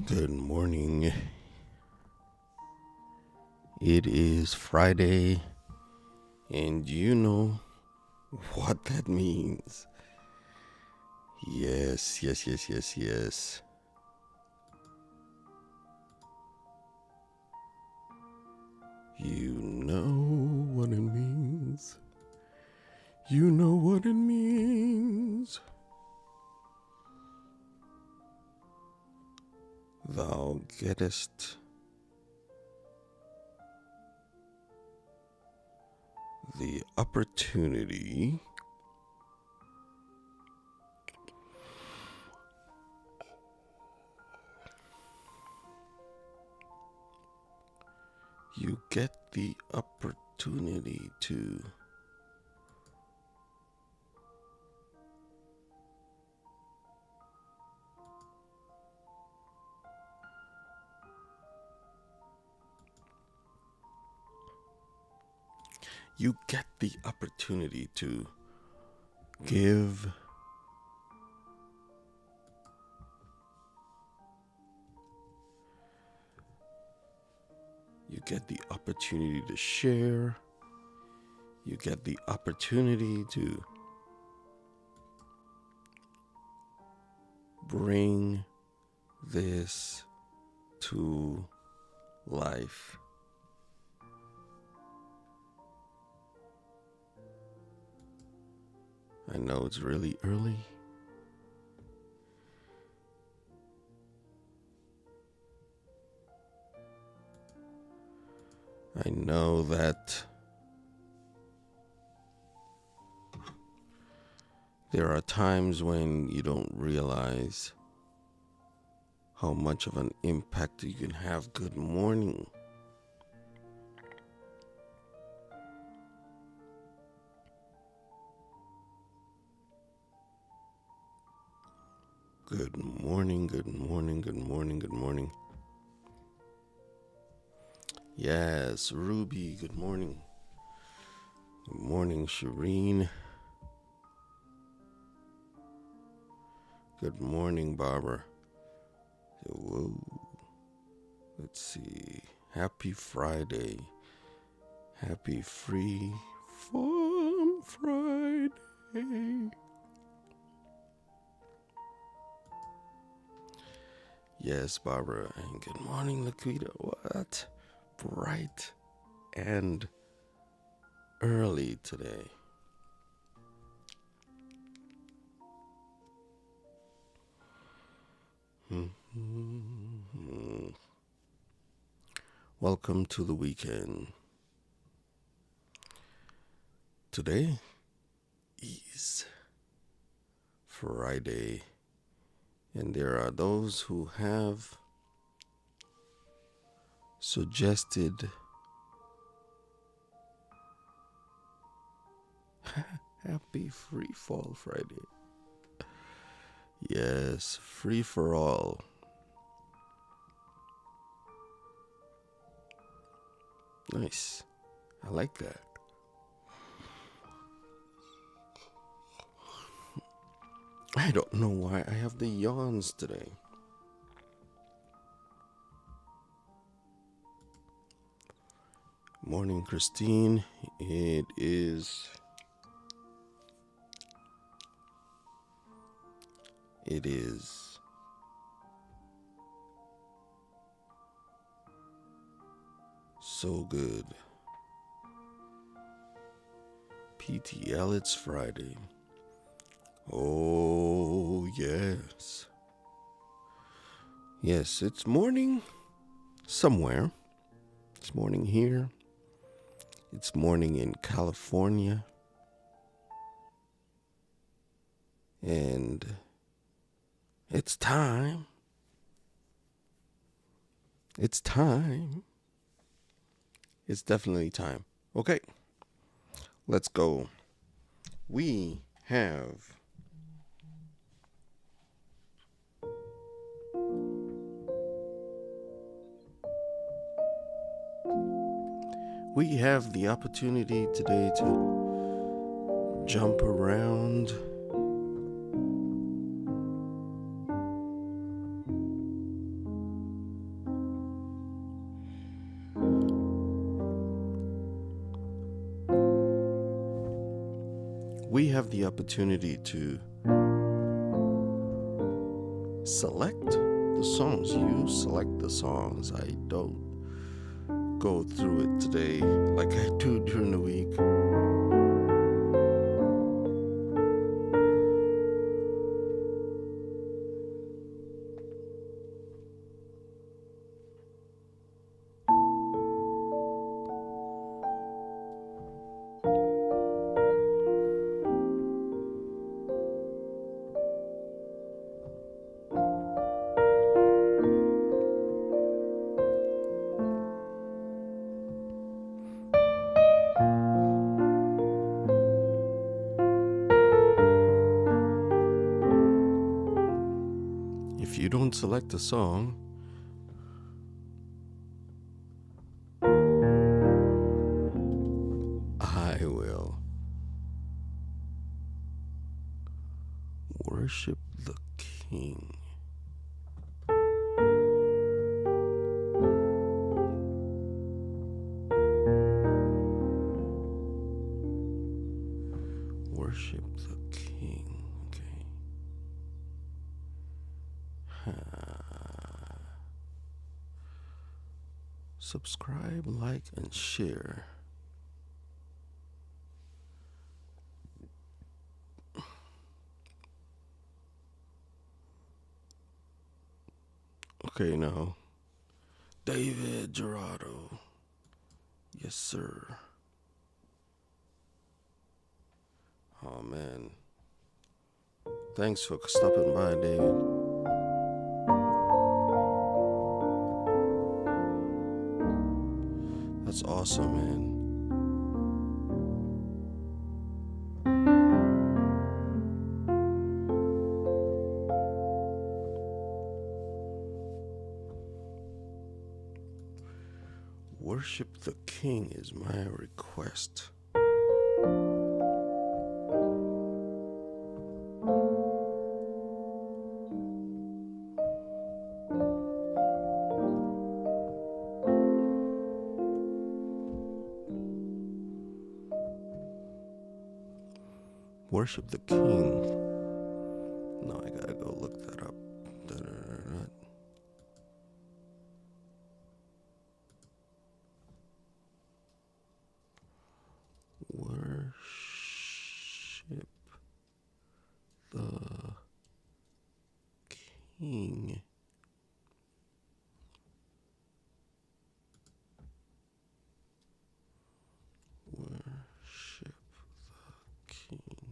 Good morning. It is Friday, and you know what that means. Yes. You know what it means. You know what it means. Thou gettest the opportunity you get the opportunity to you get the opportunity to give you get the opportunity to share. You get the opportunity to bring this to life. I know it's really early. I know that there are times when you don't realize how much of an impact you can have. Good morning. Good morning. Yes, Ruby, good morning. Good morning, Shireen. Good morning, Barbara. Whoa. Let's see. Happy Friday. Happy Free Fun Friday. Yes, Barbara. And good morning, Laquita. What? Bright and early today. Welcome to the weekend. Today is Friday, and there are those who have suggested happy Free Fall Friday. Yes, free for all. Nice. I like that. I don't know why I have the yawns today. Morning, Christine. It is so good. PTL, it's Friday. Oh, yes. Yes, it's morning somewhere. It's morning here. It's morning in California. And it's time. It's time. It's definitely time. Okay, let's go. We have the opportunity today to jump around. we have the opportunity to select the songs. You select the songs. I don't go through it today like I do during the week. If you don't select a song, I will. Worship the King. Worship the King. Okay. Subscribe, like, and share. Okay, now, David Gerardo. Yes, sir. Oh, man. Thanks for stopping by, David. That's awesome, man. Worship the King is my request. Worship the King. No, I gotta go look that up. Worship the King. Worship the King.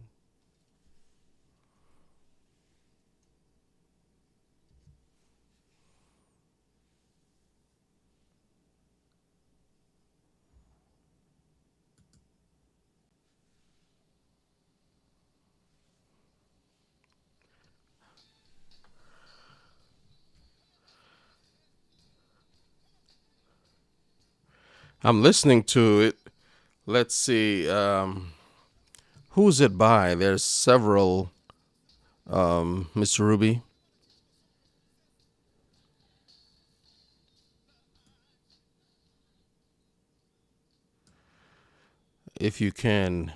I'm listening to it. Let's see. Who's it by? There's several. Mr. Ruby. If you can.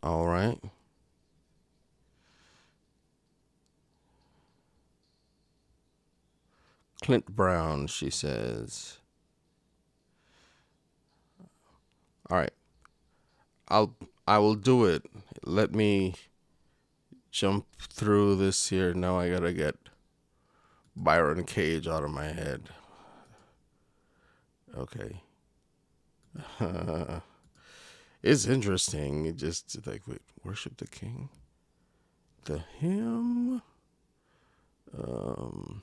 All right. Clint Brown, she says. All right. I will do it. Let me jump through this here. Now I gotta get Byron Cage out of my head. Okay. It's interesting. It just like, wait, worship the King? The hymn? It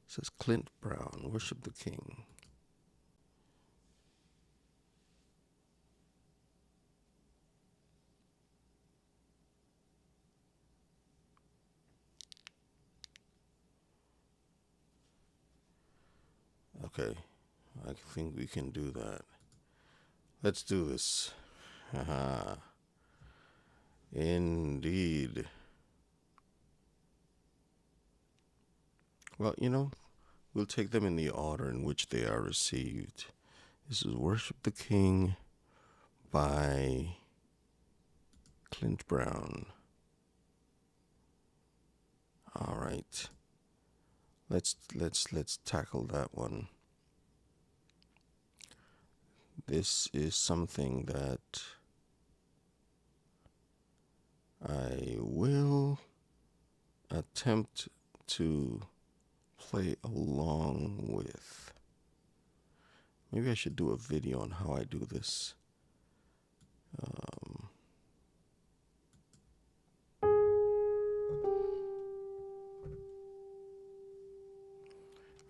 says Clint Brown, worship the King. Okay, I think we can do that. Let's do this. Haha. Indeed. Well, we'll take them in the order in which they are received. This is Worship the King by Clint Brown. All right. Let's tackle that one. This is something that I will attempt to play along with. Maybe I should do a video on how I do this.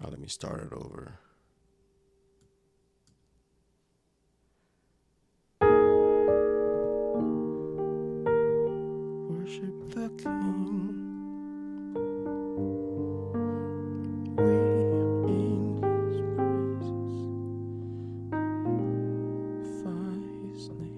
Let me start it over. Worship the King. We in His presence. Glorify His name.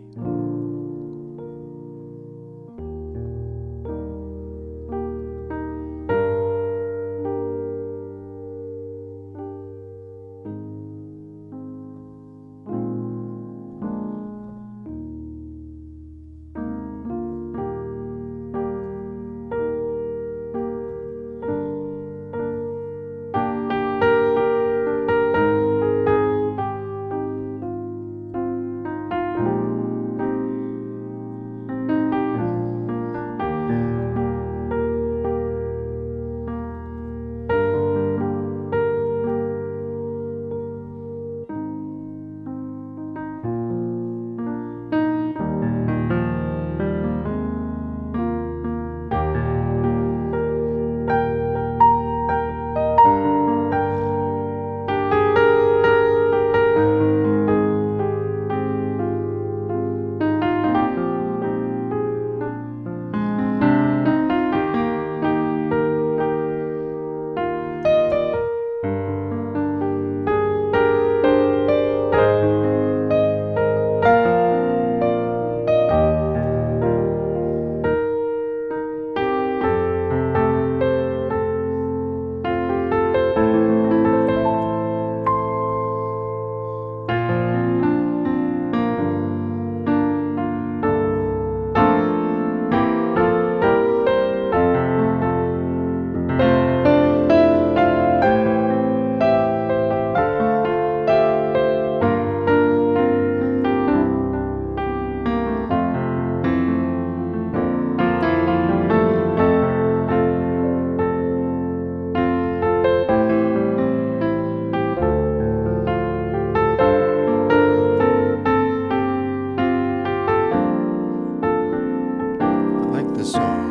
I like this song.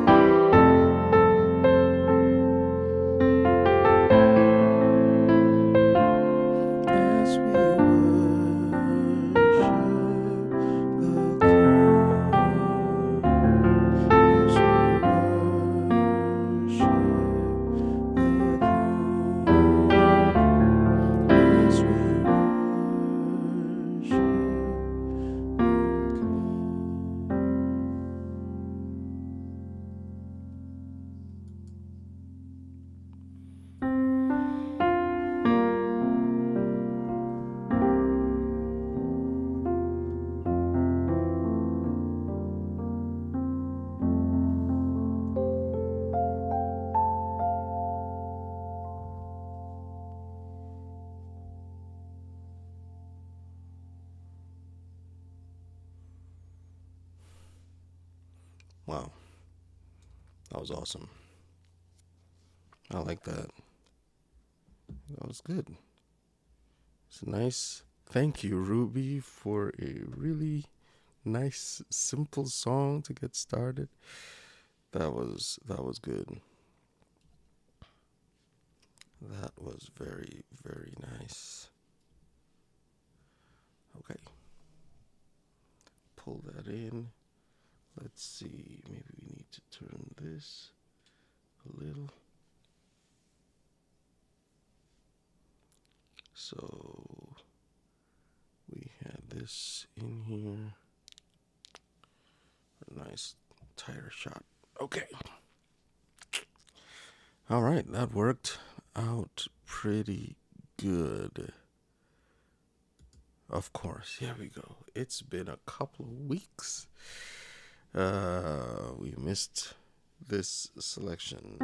As we worship the King, as we worship the King, as we worship the Wow, that was awesome. I like that. That was good. It's nice. Thank you, Ruby, for a really nice, simple song to get started. That was good. That was very, very nice. Okay. Pull that in. Let's see. Maybe we need to turn this a little. So we had this in here. nice tighter shot. Okay. All right, that worked out pretty good. Of course, here we go. It's been a couple of weeks. We missed this selection.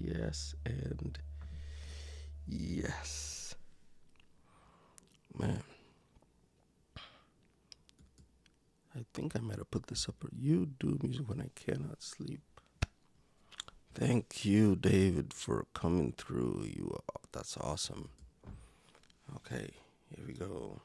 Yes, and yes. Man, I think I might have put this up. You do music when I cannot sleep. Thank you, David, for coming through. That's awesome. Okay, here we go.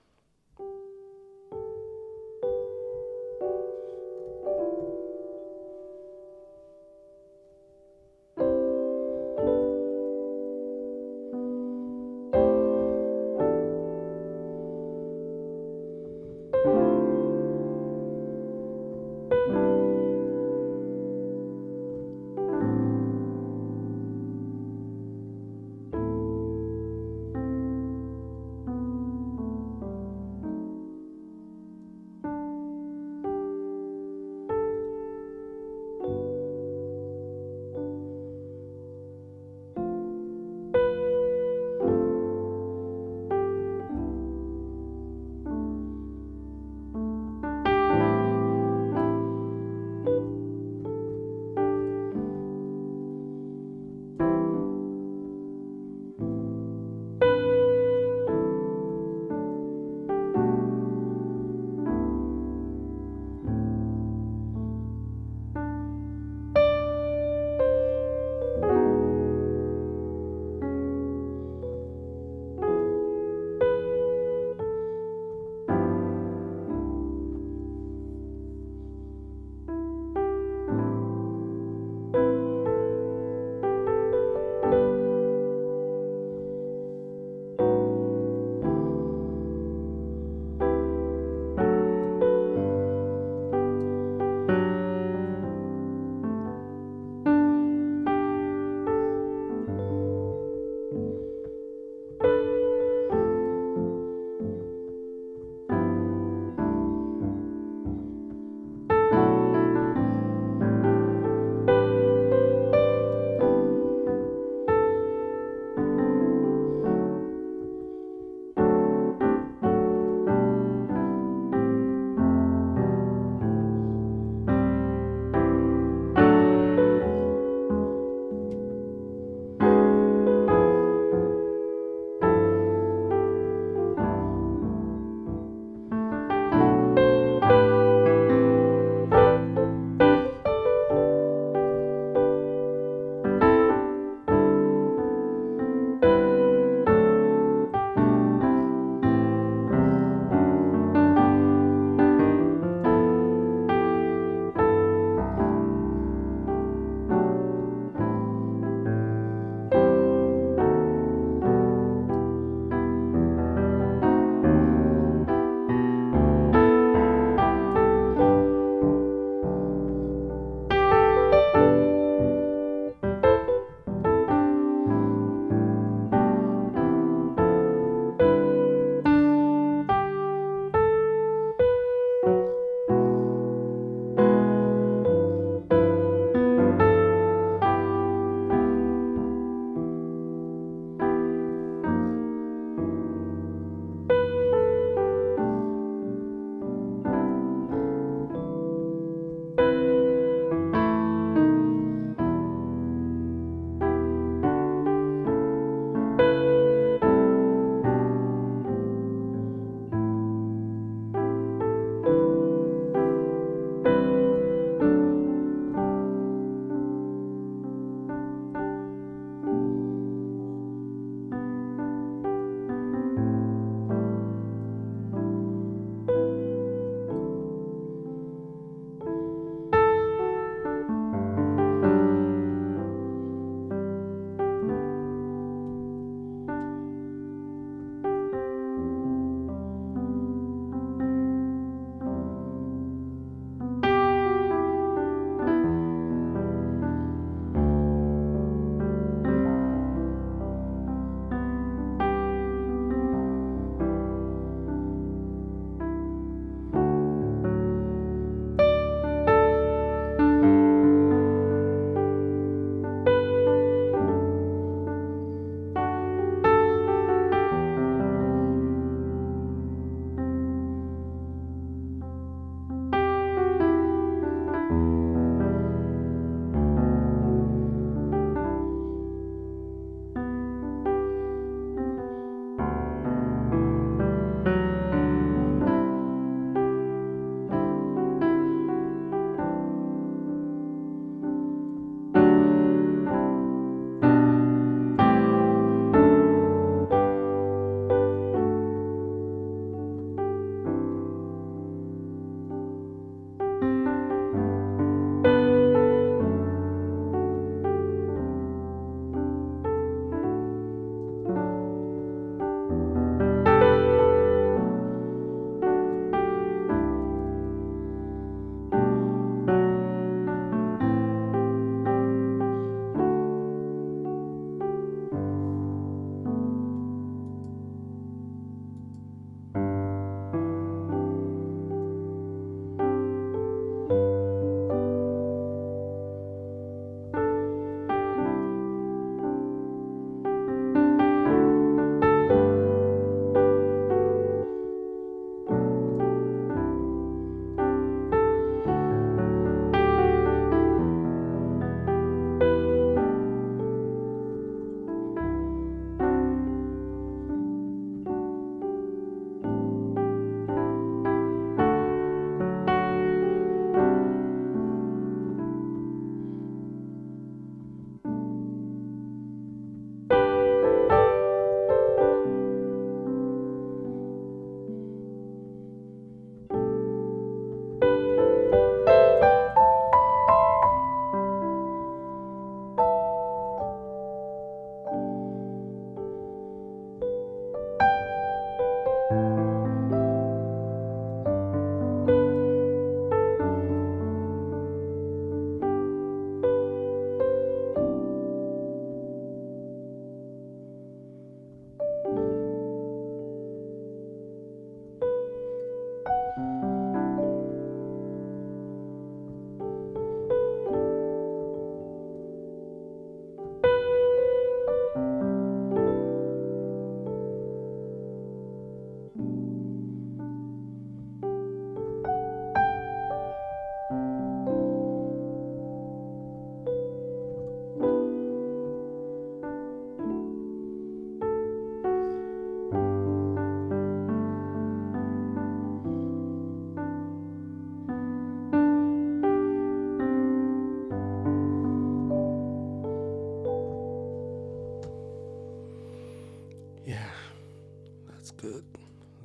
good.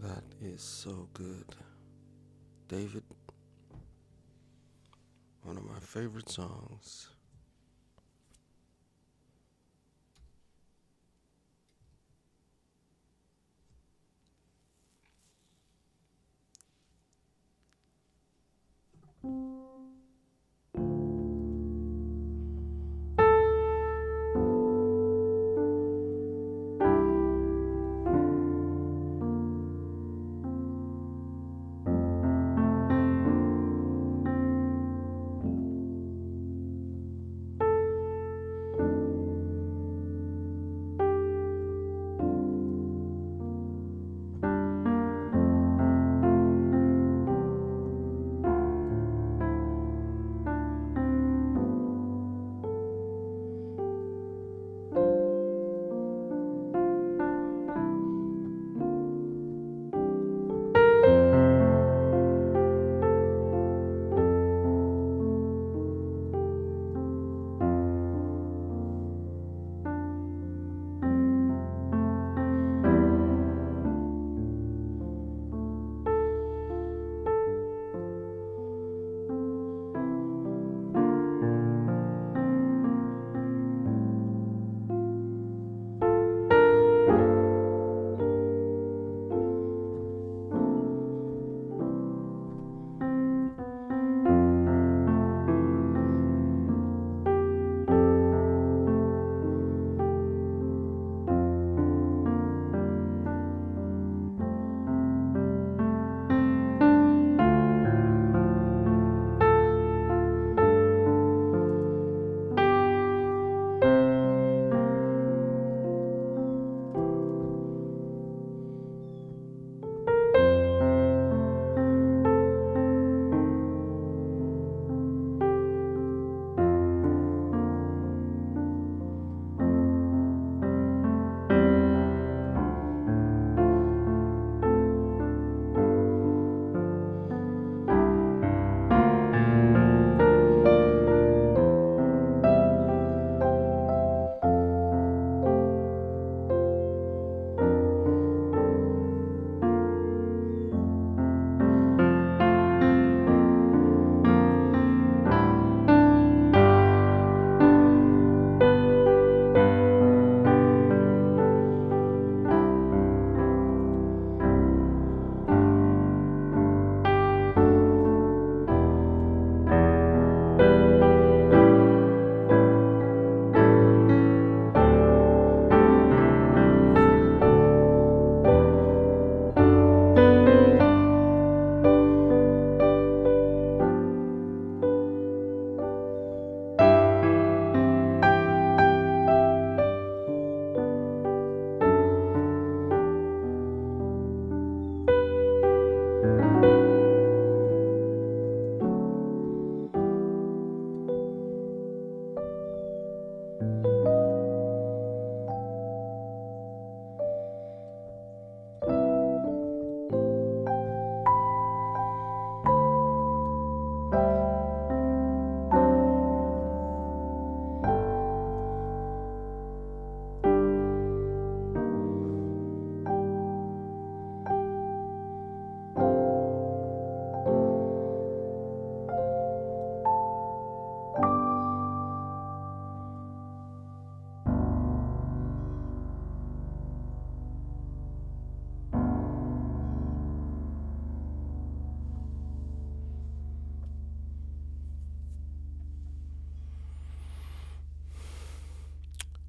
That is so good. David, one of my favorite songs.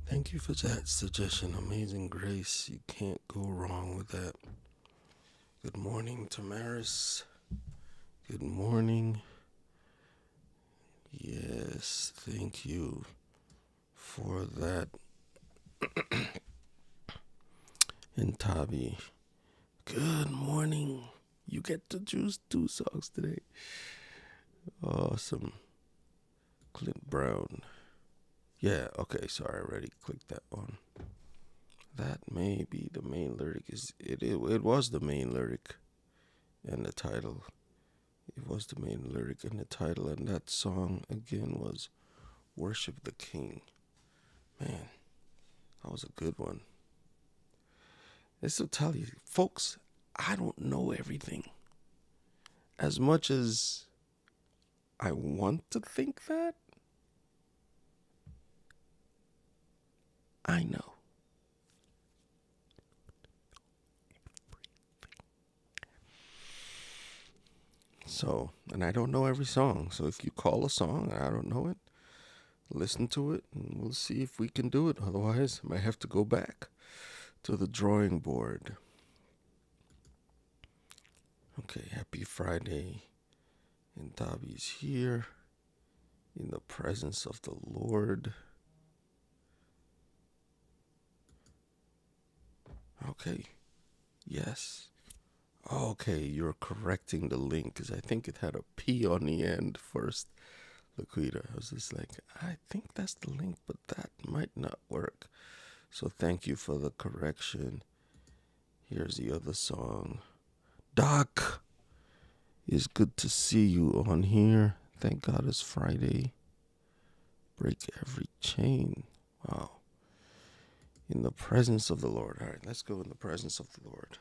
Thank you for that suggestion. Amazing Grace. You can't go wrong with that. Good morning, Tamaris. Good morning. Yes, thank you for that. And Tavi, good morning. You get to choose 2 songs today. Awesome. Clint Brown. Yeah, okay, sorry, I already clicked that one. That may be the main lyric. It was the main lyric and the title. It was the main lyric and the title, and that song again was Worship the King. Man, that was a good one. This will tell you, folks, I don't know everything. As much as I want to think that, I know. So, and I don't know every song. So if you call a song and I don't know it, listen to it and we'll see if we can do it. Otherwise, I might have to go back to the drawing board. Okay, happy Friday. And Dobby's here in the presence of the Lord. Okay, yes. Okay, you're correcting the link because I think it had a P on the end first, Laquita. I was just like, I think that's the link, but that might not work. So thank you for the correction. Here's the other song. Doc, it's good to see you on here. Thank God it's Friday. Break every chain. Wow. In the presence of the Lord. All right, let's go in the presence of the Lord.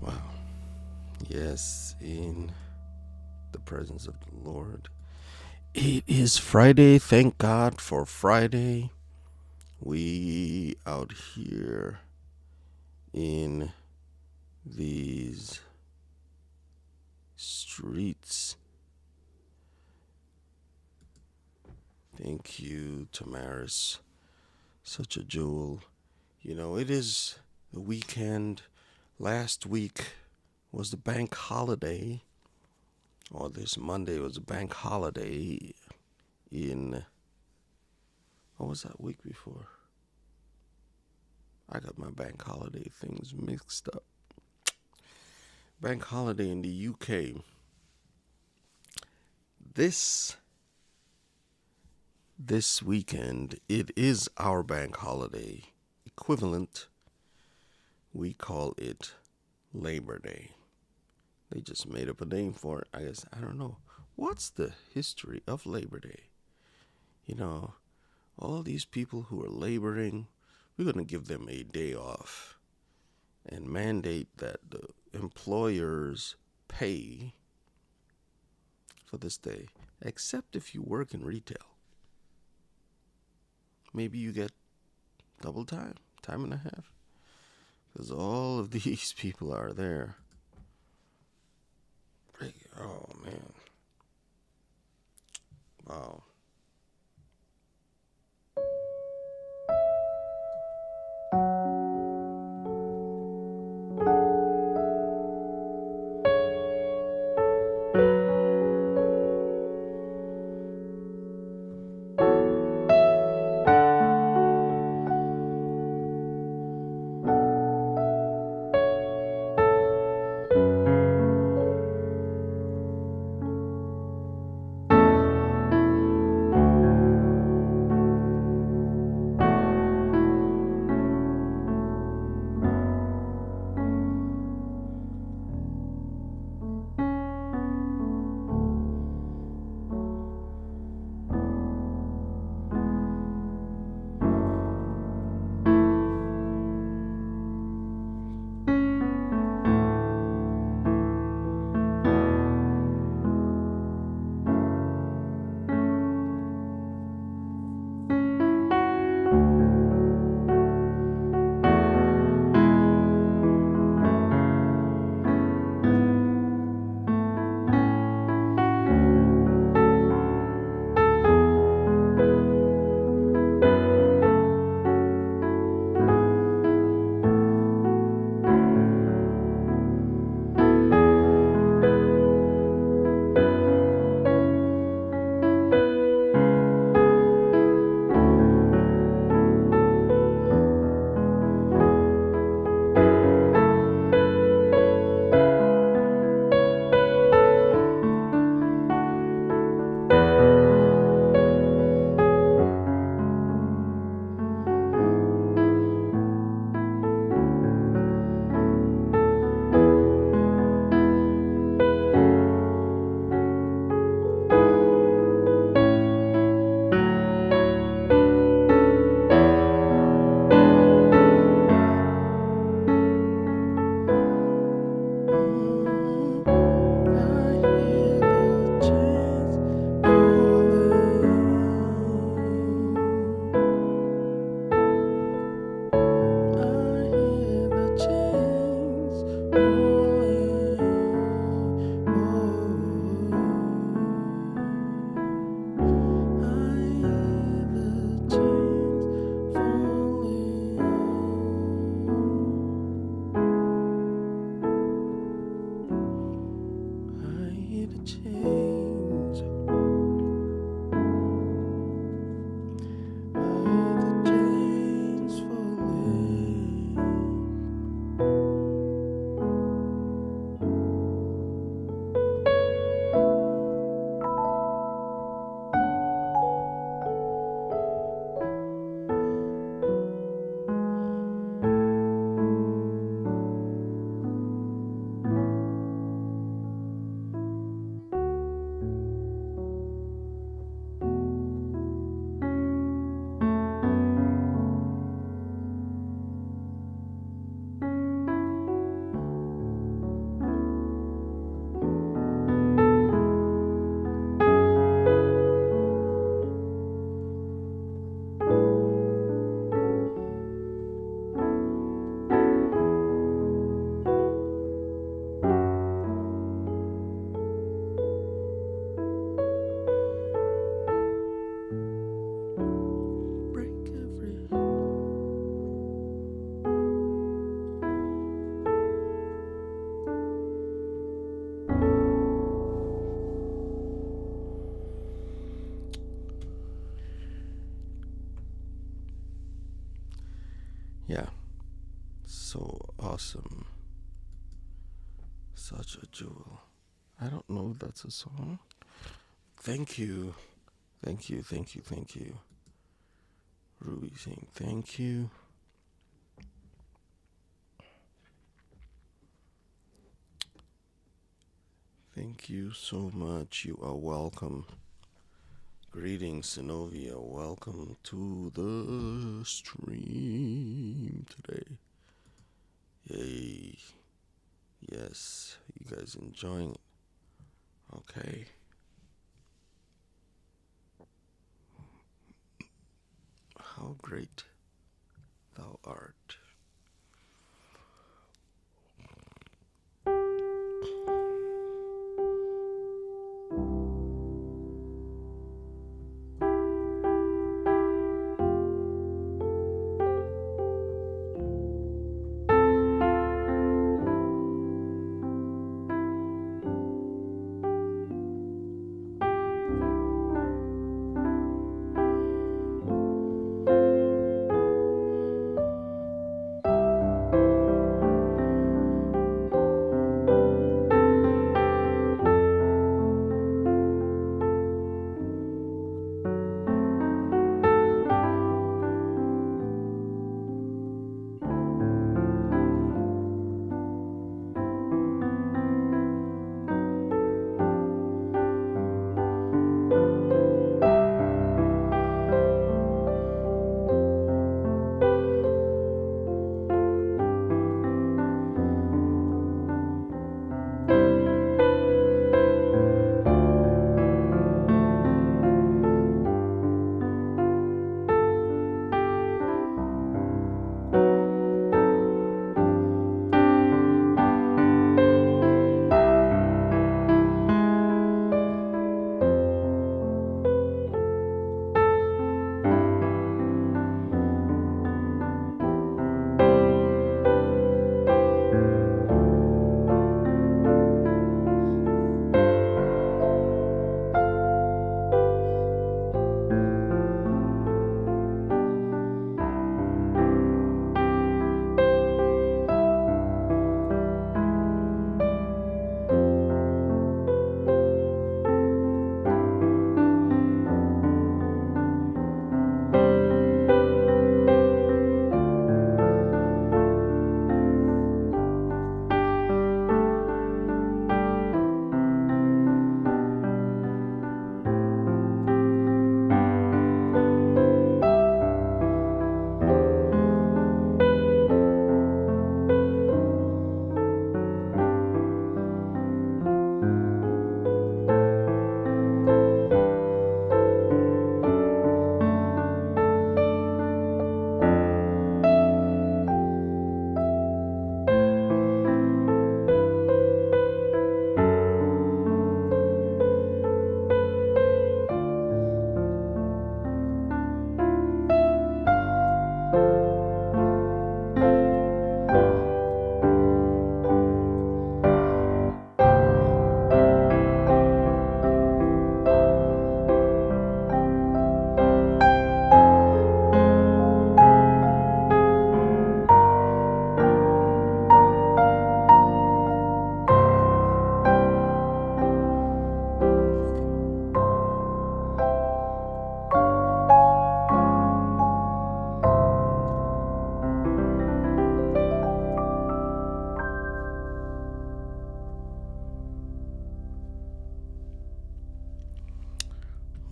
Wow. Yes, in the presence of the Lord. It is Friday. Thank God for Friday. We out here in these streets Thank you, Tamaris. Such a jewel. It is the weekend. Last week was the bank holiday, or this Monday was a bank holiday in, what was that week before? I got my bank holiday things mixed up. Bank holiday in the UK. This weekend, it is our bank holiday equivalent. We call it Labor Day. They just made up a name for it. I guess, I don't know. What's the history of Labor Day? All these people who are laboring, we're going to give them a day off and mandate that the employers pay for this day, except if you work in retail. Maybe you get double time and a half, because all of these people are there. Oh, man. Wow. Yeah, so awesome. Such a jewel. I don't know if that's a song. Thank you. Thank you, thank you, thank you. Ruby saying thank you. Thank you so much. You are welcome. Greetings, Sinovia. Welcome to the stream today. Yay. Yes, you guys enjoying it. Okay. How great thou art.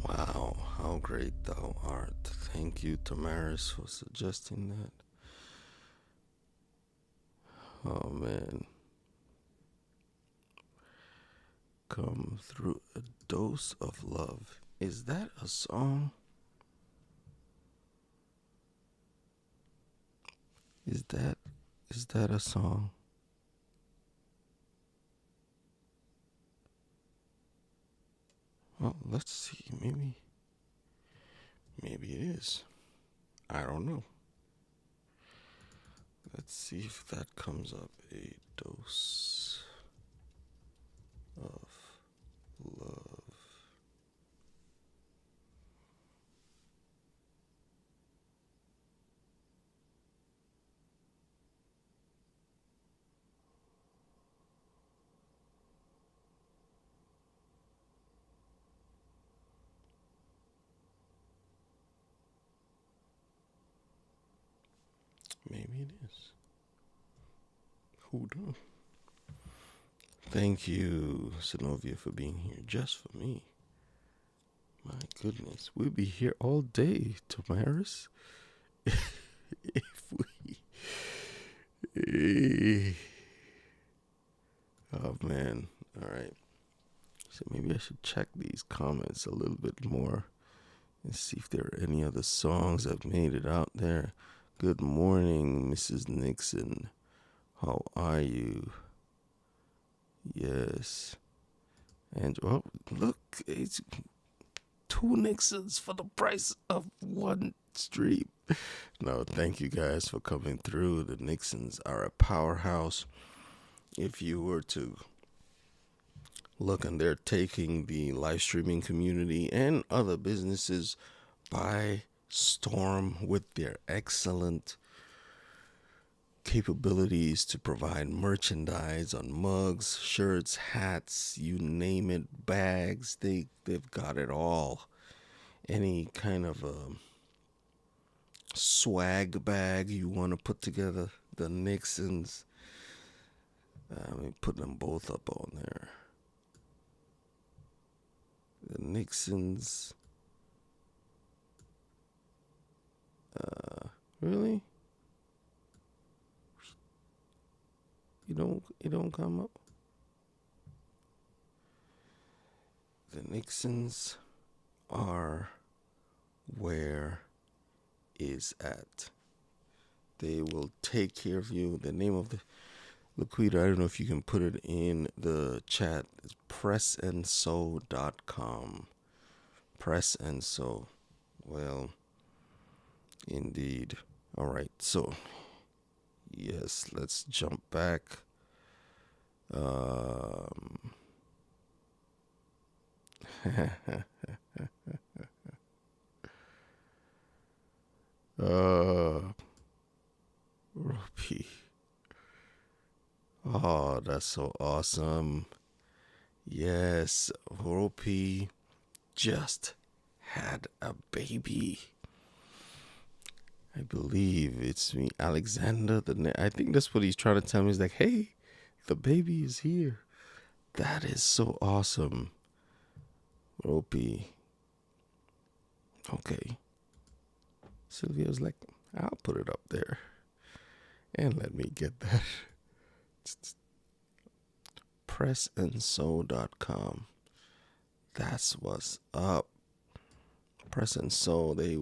Wow, how great thou art. Thank you, Tamaris, for suggesting that. Oh man. Come through a dose of love. Is that a song? Is that a song? Well, let's see. Maybe it is. I don't know. Let's see if that comes up. A dose of love. Maybe it is. Who knows? Thank you, Synovia, for being here just for me. My goodness, we'll be here all day, Tamaris. If we. Oh man. All right. So maybe I should check these comments a little bit more and see if there are any other songs that made it out there. Good morning, Mrs. Nixon. How are you? Yes. And oh, look, it's 2 Nixons for the price of 1 stream. No, thank you guys for coming through. The Nixons are a powerhouse. If you were to look, and they're taking the live streaming community and other businesses by storm with their excellent capabilities to provide merchandise on mugs, shirts, hats, you name it, bags. They've got it all. Any kind of swag bag you want to put together, the Nixons. Let me put them both up on there. The Nixons. Really? You don't come up? The Nixons are where is at. They will take care of you. The name of the Laquita, I don't know if you can put it in the chat. It's pressandsew.com. Press and sew. Well, indeed. All right. So, yes, let's jump back. Rupi. Oh, that's so awesome. Yes, Rupi just had a baby. I believe it's me, Alexander. I think that's what he's trying to tell me. He's like, hey, the baby is here. That is so awesome. Rupi. Okay. Sylvia's like, I'll put it up there. And let me get that. Pressandsew.com. That's what's up. Press and Sew, they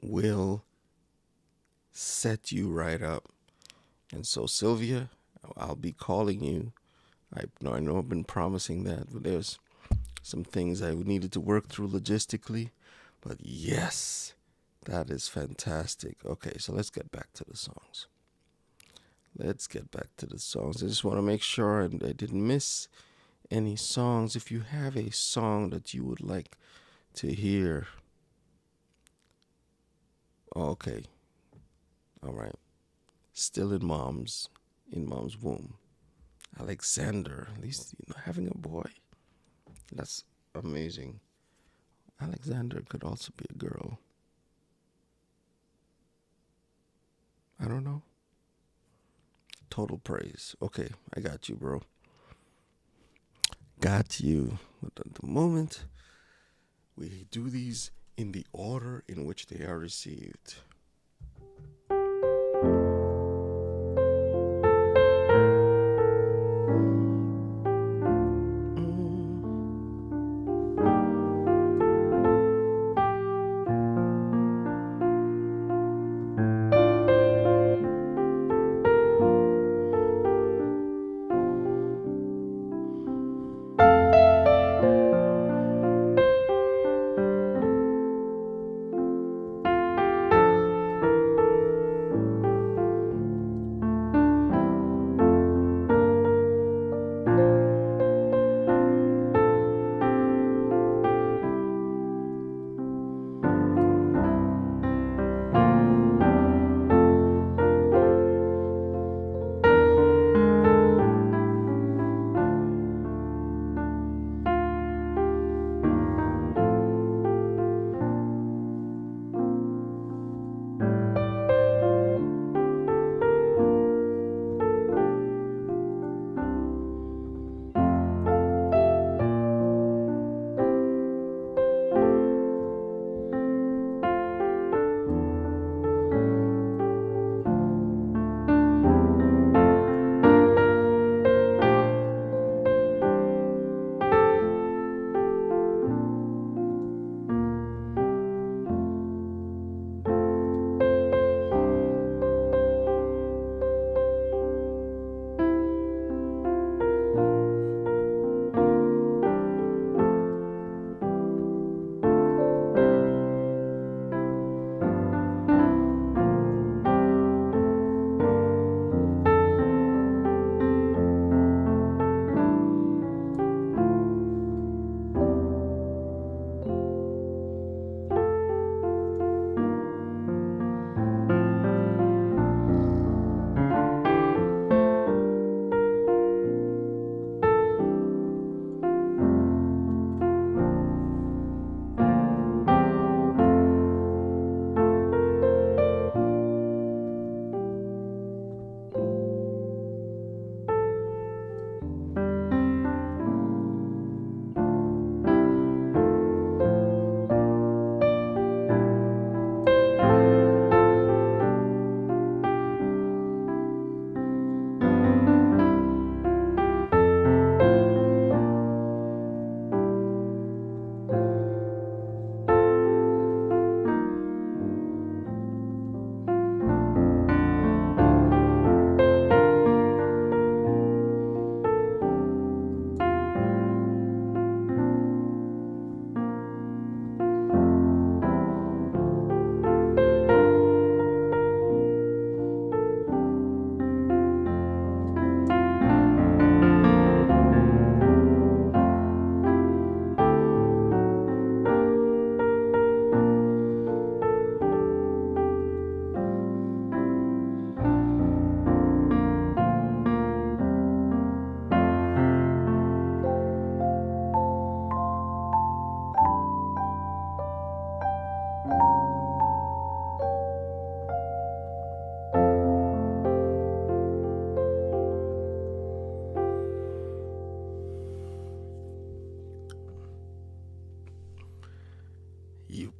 will set you right up. And so, Sylvia, I'll be calling you. I know I've been promising that, but there's some things I needed to work through logistically. But yes, that is fantastic. Okay, so let's get back to the songs. I just want to make sure I didn't miss any songs. If you have a song that you would like to hear. Oh, okay. All right. Still in mom's womb. Alexander, at least having a boy. That's amazing. Alexander could also be a girl. I don't know. Total praise. Okay, I got you, bro. Got you. But at the moment, we do these in the order in which they are received.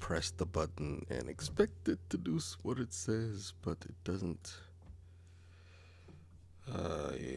press the button and expect it to do what it says, but it doesn't. Yeah.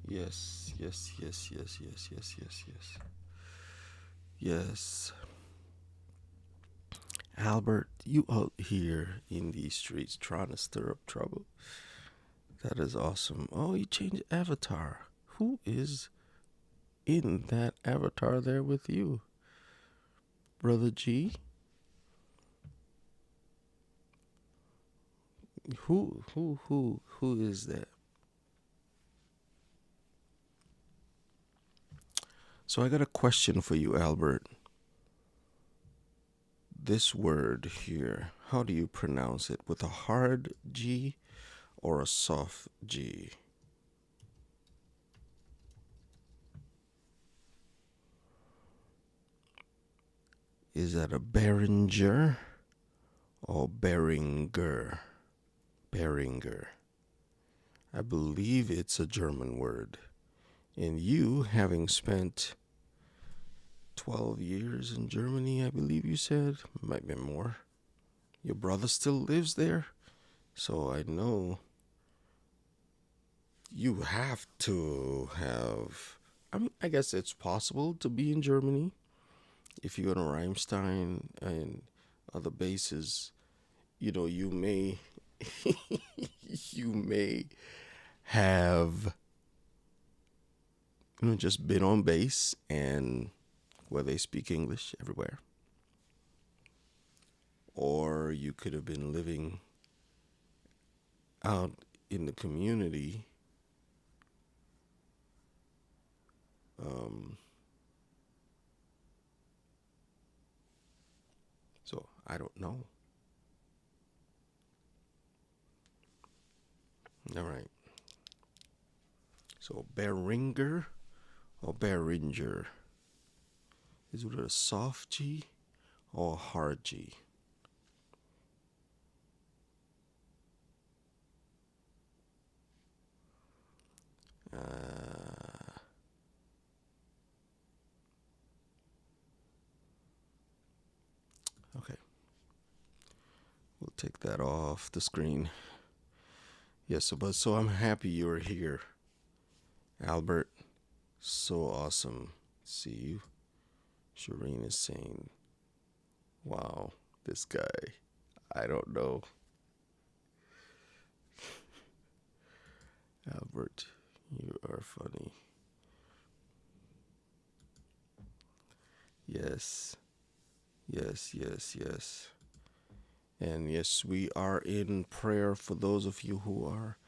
Yes, yes, yes, yes, yes, yes, yes, yes. Yes. Albert, you out here in these streets trying to stir up trouble. That is awesome. Oh, you changed avatar. Who is in that avatar there with you? Brother G? Who is that? So I got a question for you, Albert. This word here, how do you pronounce it? With a hard G or a soft G? Is that a Behringer or Beringer? Beringer. I believe it's a German word. And you, having spent 12 years in Germany, I believe you said, might be more. Your brother still lives there, so I know you have to have. I mean, I guess it's possible to be in Germany if you go to Rheinstein and other bases. You know, you may, you may have, just been on base and where they speak English everywhere. Or you could have been living out in the community. Um, so I don't know. All right. So Beringer or Beringer? Is it a soft G or a hard G? Okay. We'll take that off the screen. Yes, so I'm happy you're here, Albert. So awesome. See you. Shireen is saying, wow, this guy, I don't know. Albert, you are funny. Yes, yes, yes, yes. And yes, we are in prayer for those of you who are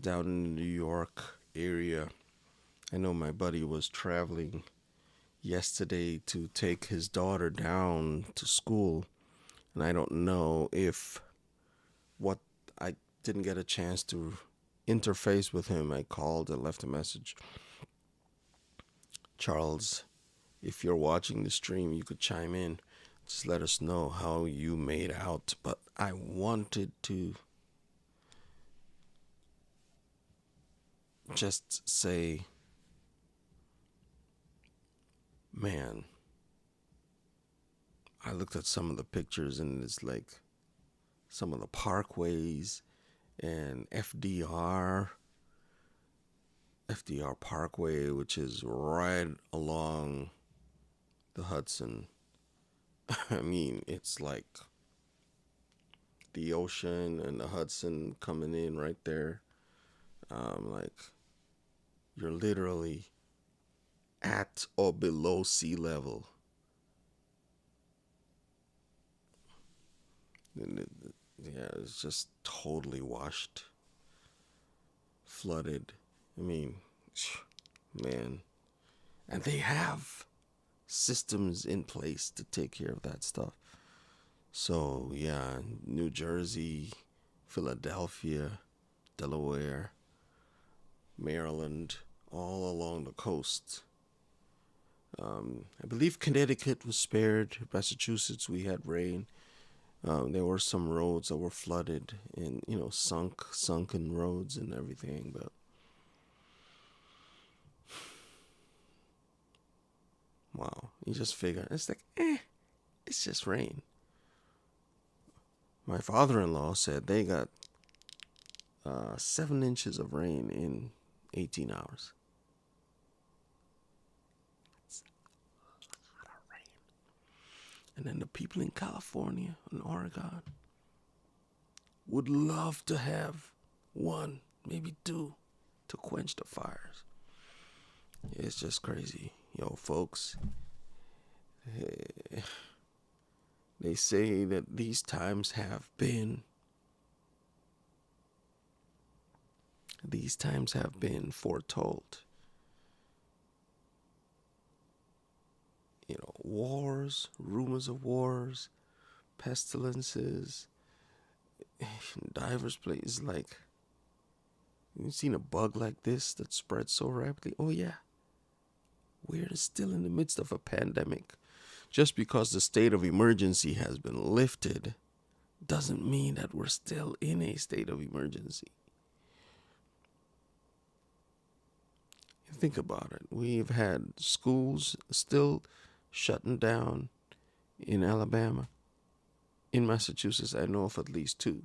down in the New York area. I know my buddy was traveling yesterday to take his daughter down to school, and I don't know if what I didn't get a chance to interface with him. I called and left a message. Charles, if you're watching the stream, you could chime in. Just let us know how you made out. But I wanted to just say, man, I looked at some of the pictures and it's like some of the parkways and FDR FDR Parkway, which is right along the Hudson. I mean, it's like the ocean and the Hudson coming in right there. Like you're literally at or below sea level. And yeah, it's just totally washed, flooded. I mean, man. And they have systems in place to take care of that stuff. So, yeah, New Jersey, Philadelphia, Delaware, Maryland, all along the coast. I believe Connecticut was spared. Massachusetts, we had rain. There were some roads that were flooded and, sunken roads and everything. But wow, you just figure it's like, it's just rain. My father-in-law said they got 7 inches of rain in 18 hours. It's a lot of rain. And then the people in California and Oregon would love to have one, maybe two, to quench the fires. It's just crazy. Yo, folks, they say that these times have been foretold. Wars, rumors of wars, pestilences, divers places. Like, you've seen a bug like this that spreads so rapidly? Oh yeah, we're still in the midst of a pandemic. Just because the state of emergency has been lifted doesn't mean that we're still in a state of emergency. Think about it. We've had schools still shutting down in Alabama. In Massachusetts, I know of at least two.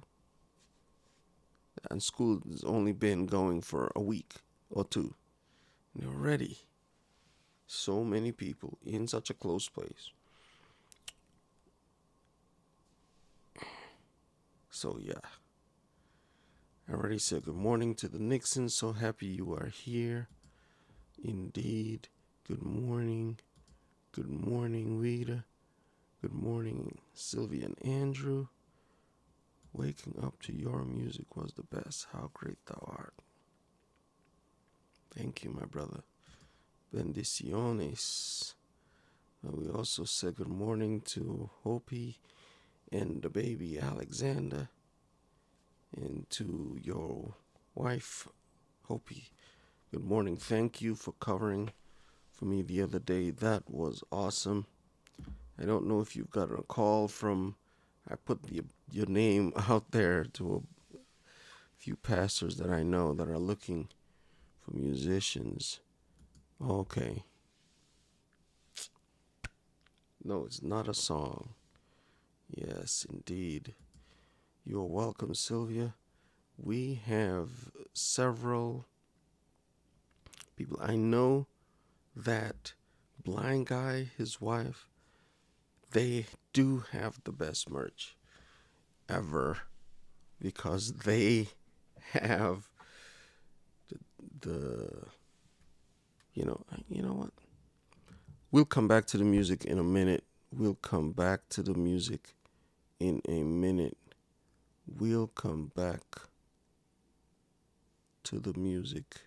And school has only been going for a week or two. And already, so many people in such a close place. So, yeah. I already said good morning to the Nixons. So happy you are here. Indeed. Good morning. Good morning, Rita. Good morning, Sylvia and Andrew. Waking up to your music was the best. How great thou art. Thank you, my brother. Bendiciones. We also said good morning to Hopi and the baby Alexander, and to your wife, Hopi. Good morning. Thank you for covering for me the other day. That was awesome. I don't know if you've gotten a call from, I put your name out there to a few pastors that I know that are looking for musicians. Okay. No, it's not a song. Yes, indeed. You're welcome, Sylvia. We have several people. I know that Blind Guy, his wife, they do have the best merch ever because they have the you know what? We'll come back to the music in a minute. We'll come back to the music in a minute. We'll come back to the music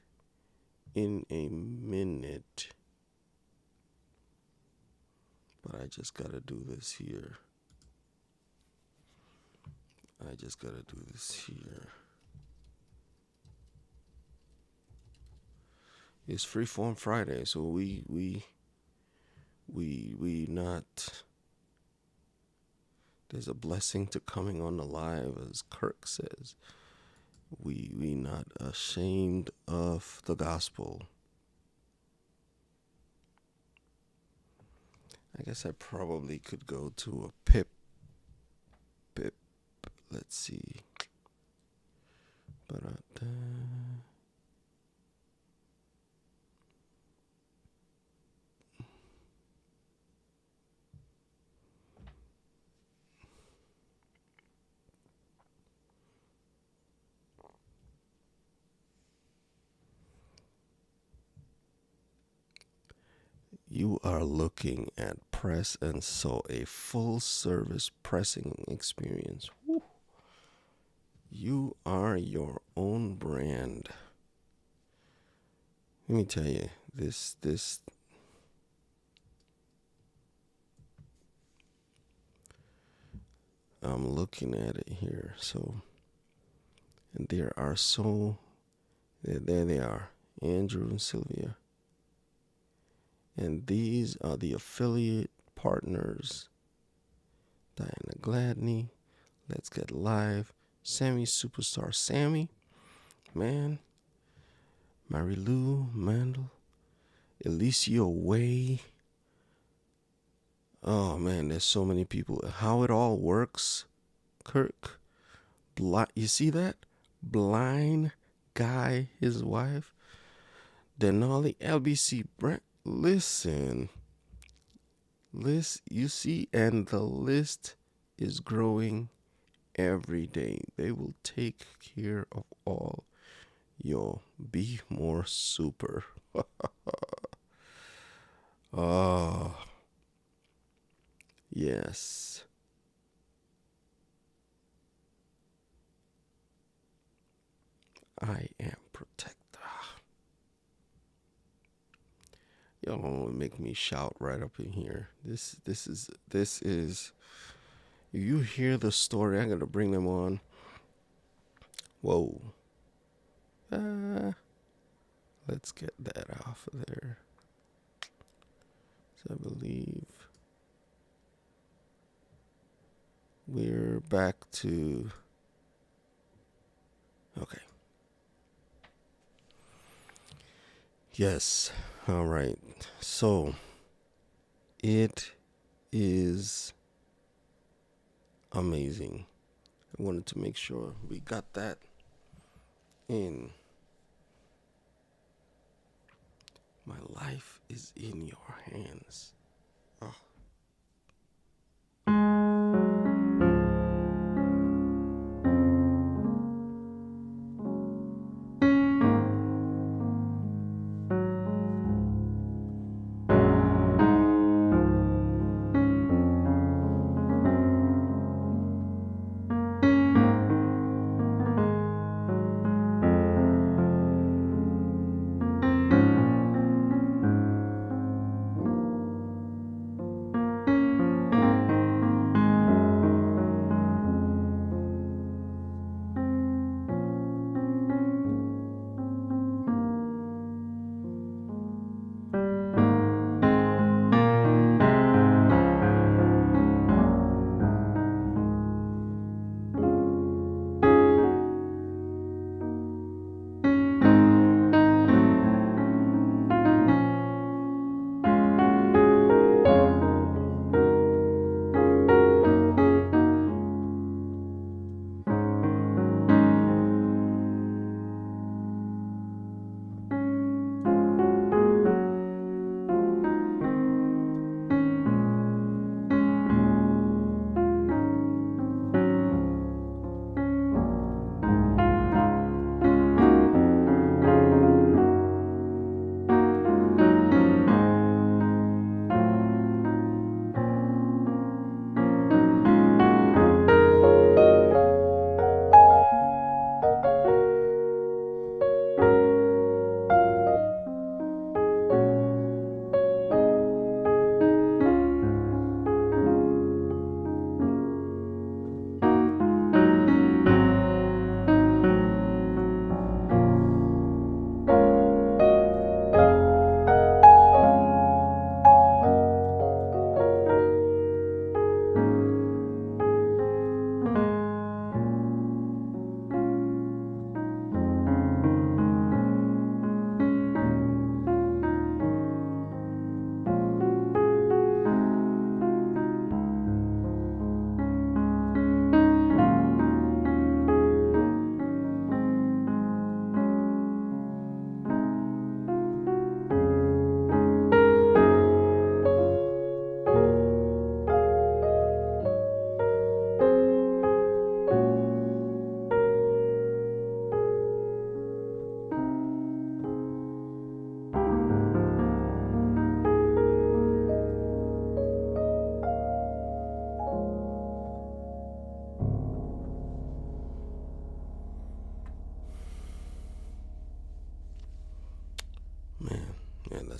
in a minute. But I just gotta do this here. It's Freeform Friday, so we not. There's a blessing to coming on the live, as Kirk says. We not ashamed of the gospel. I guess I probably could go to a pip. Let's see. You are looking at Press and Sew, a full service pressing experience. Woo. You are your own brand. Let me tell you, this I'm looking at it here. So, and there they are, Andrew and Sylvia. And these are the affiliate partners: Diana Gladney, Let's Get Live, Sammy Superstar Sammy, man, Mary Lou Mandel, Alicia Way. Oh man, there's so many people. How it all works, Kirk. You see that? Blind guy, his wife. Denali, LBC Brent. Listen, you see, and the list is growing every day. They will take care of all your Be More Super. Oh, yes. I am protector. Y'all make me shout right up in here. This is. You hear the story? I'm gonna bring them on. Whoa. Let's get that off of there. So I believe we're back to. Okay. Yes. All right. So it is amazing. I wanted to make sure we got that in. My life is in your hands. Oh.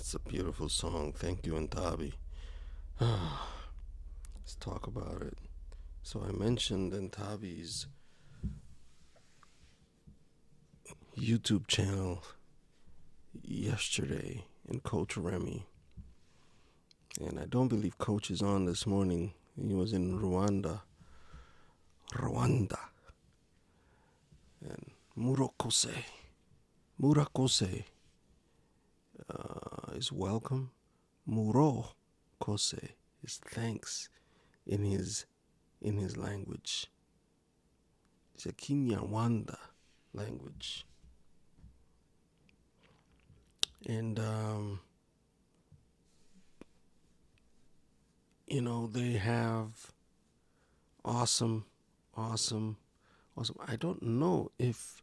That's a beautiful song. Thank you, Antabi. Let's talk about it. So I mentioned Antabi's YouTube channel yesterday and Coach Remy. And I don't believe Coach is on this morning. He was in Rwanda. And Murakose is welcome. Kose is thanks in his language. It's a Kinyarwanda language. And they have awesome. I don't know if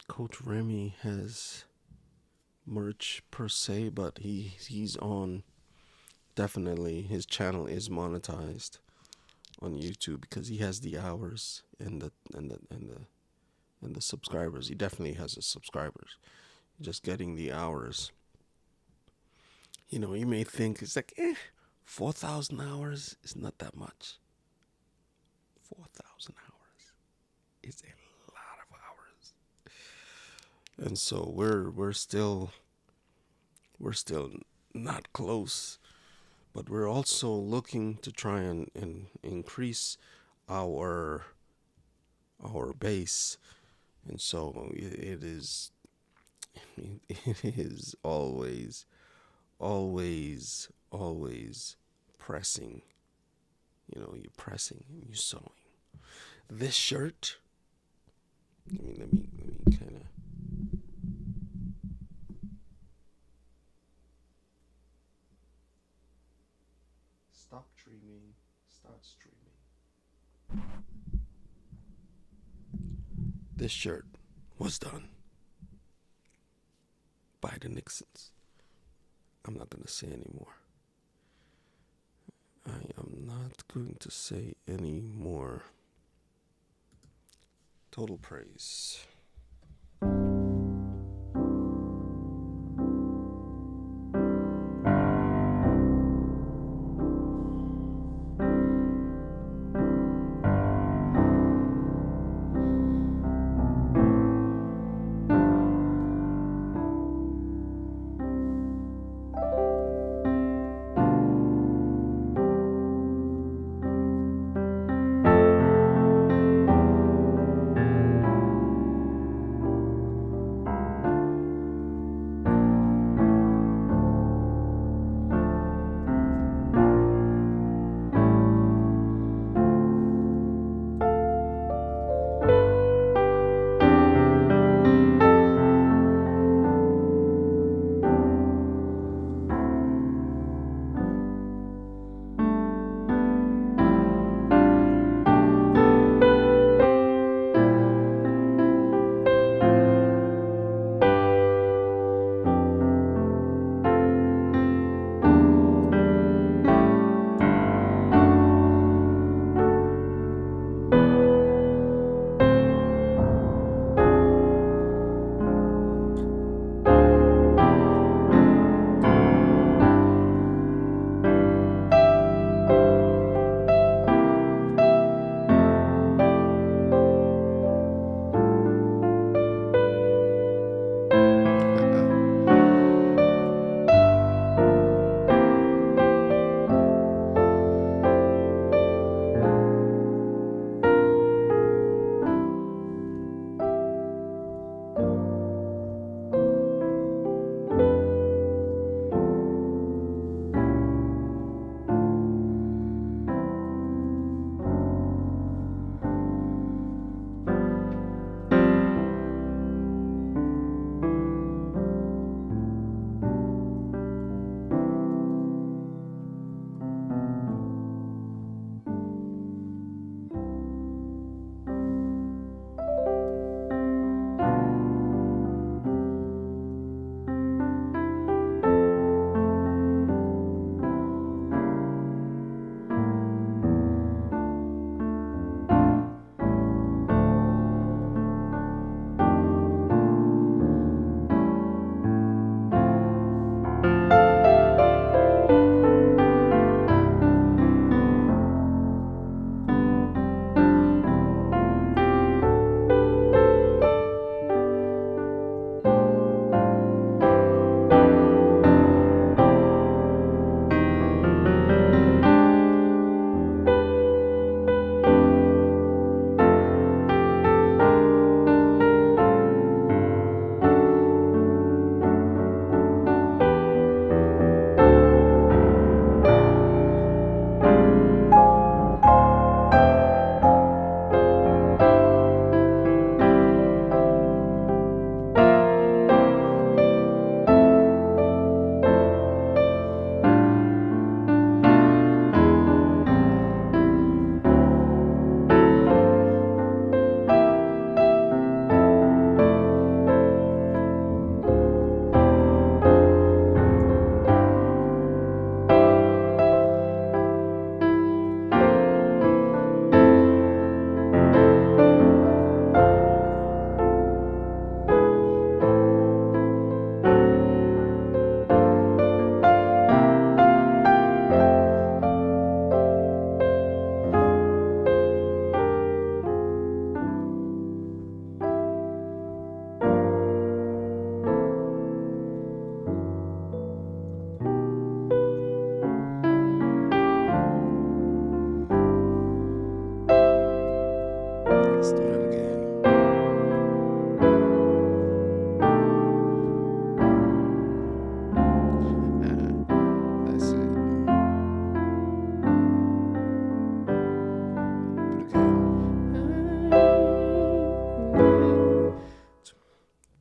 Coach Remy has merch per se, but he's on. Definitely, his channel is monetized on YouTube because he has the hours and the subscribers. He definitely has the subscribers. Just getting the hours. You may think it's like 4,000 hours is not that much. 4,000 hours is a lot of hours. And so we're still not close, but we're also looking to try and increase our base. And so it is always pressing. You're pressing and you're sewing. This shirt, let me kind of start streaming. This shirt was done by the Nixons. I'm not going to say anymore. I am not going to say any more. Total praise.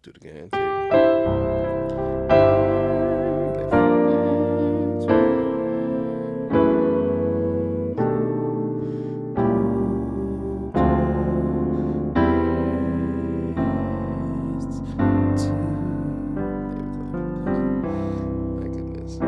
do it again. My goodness.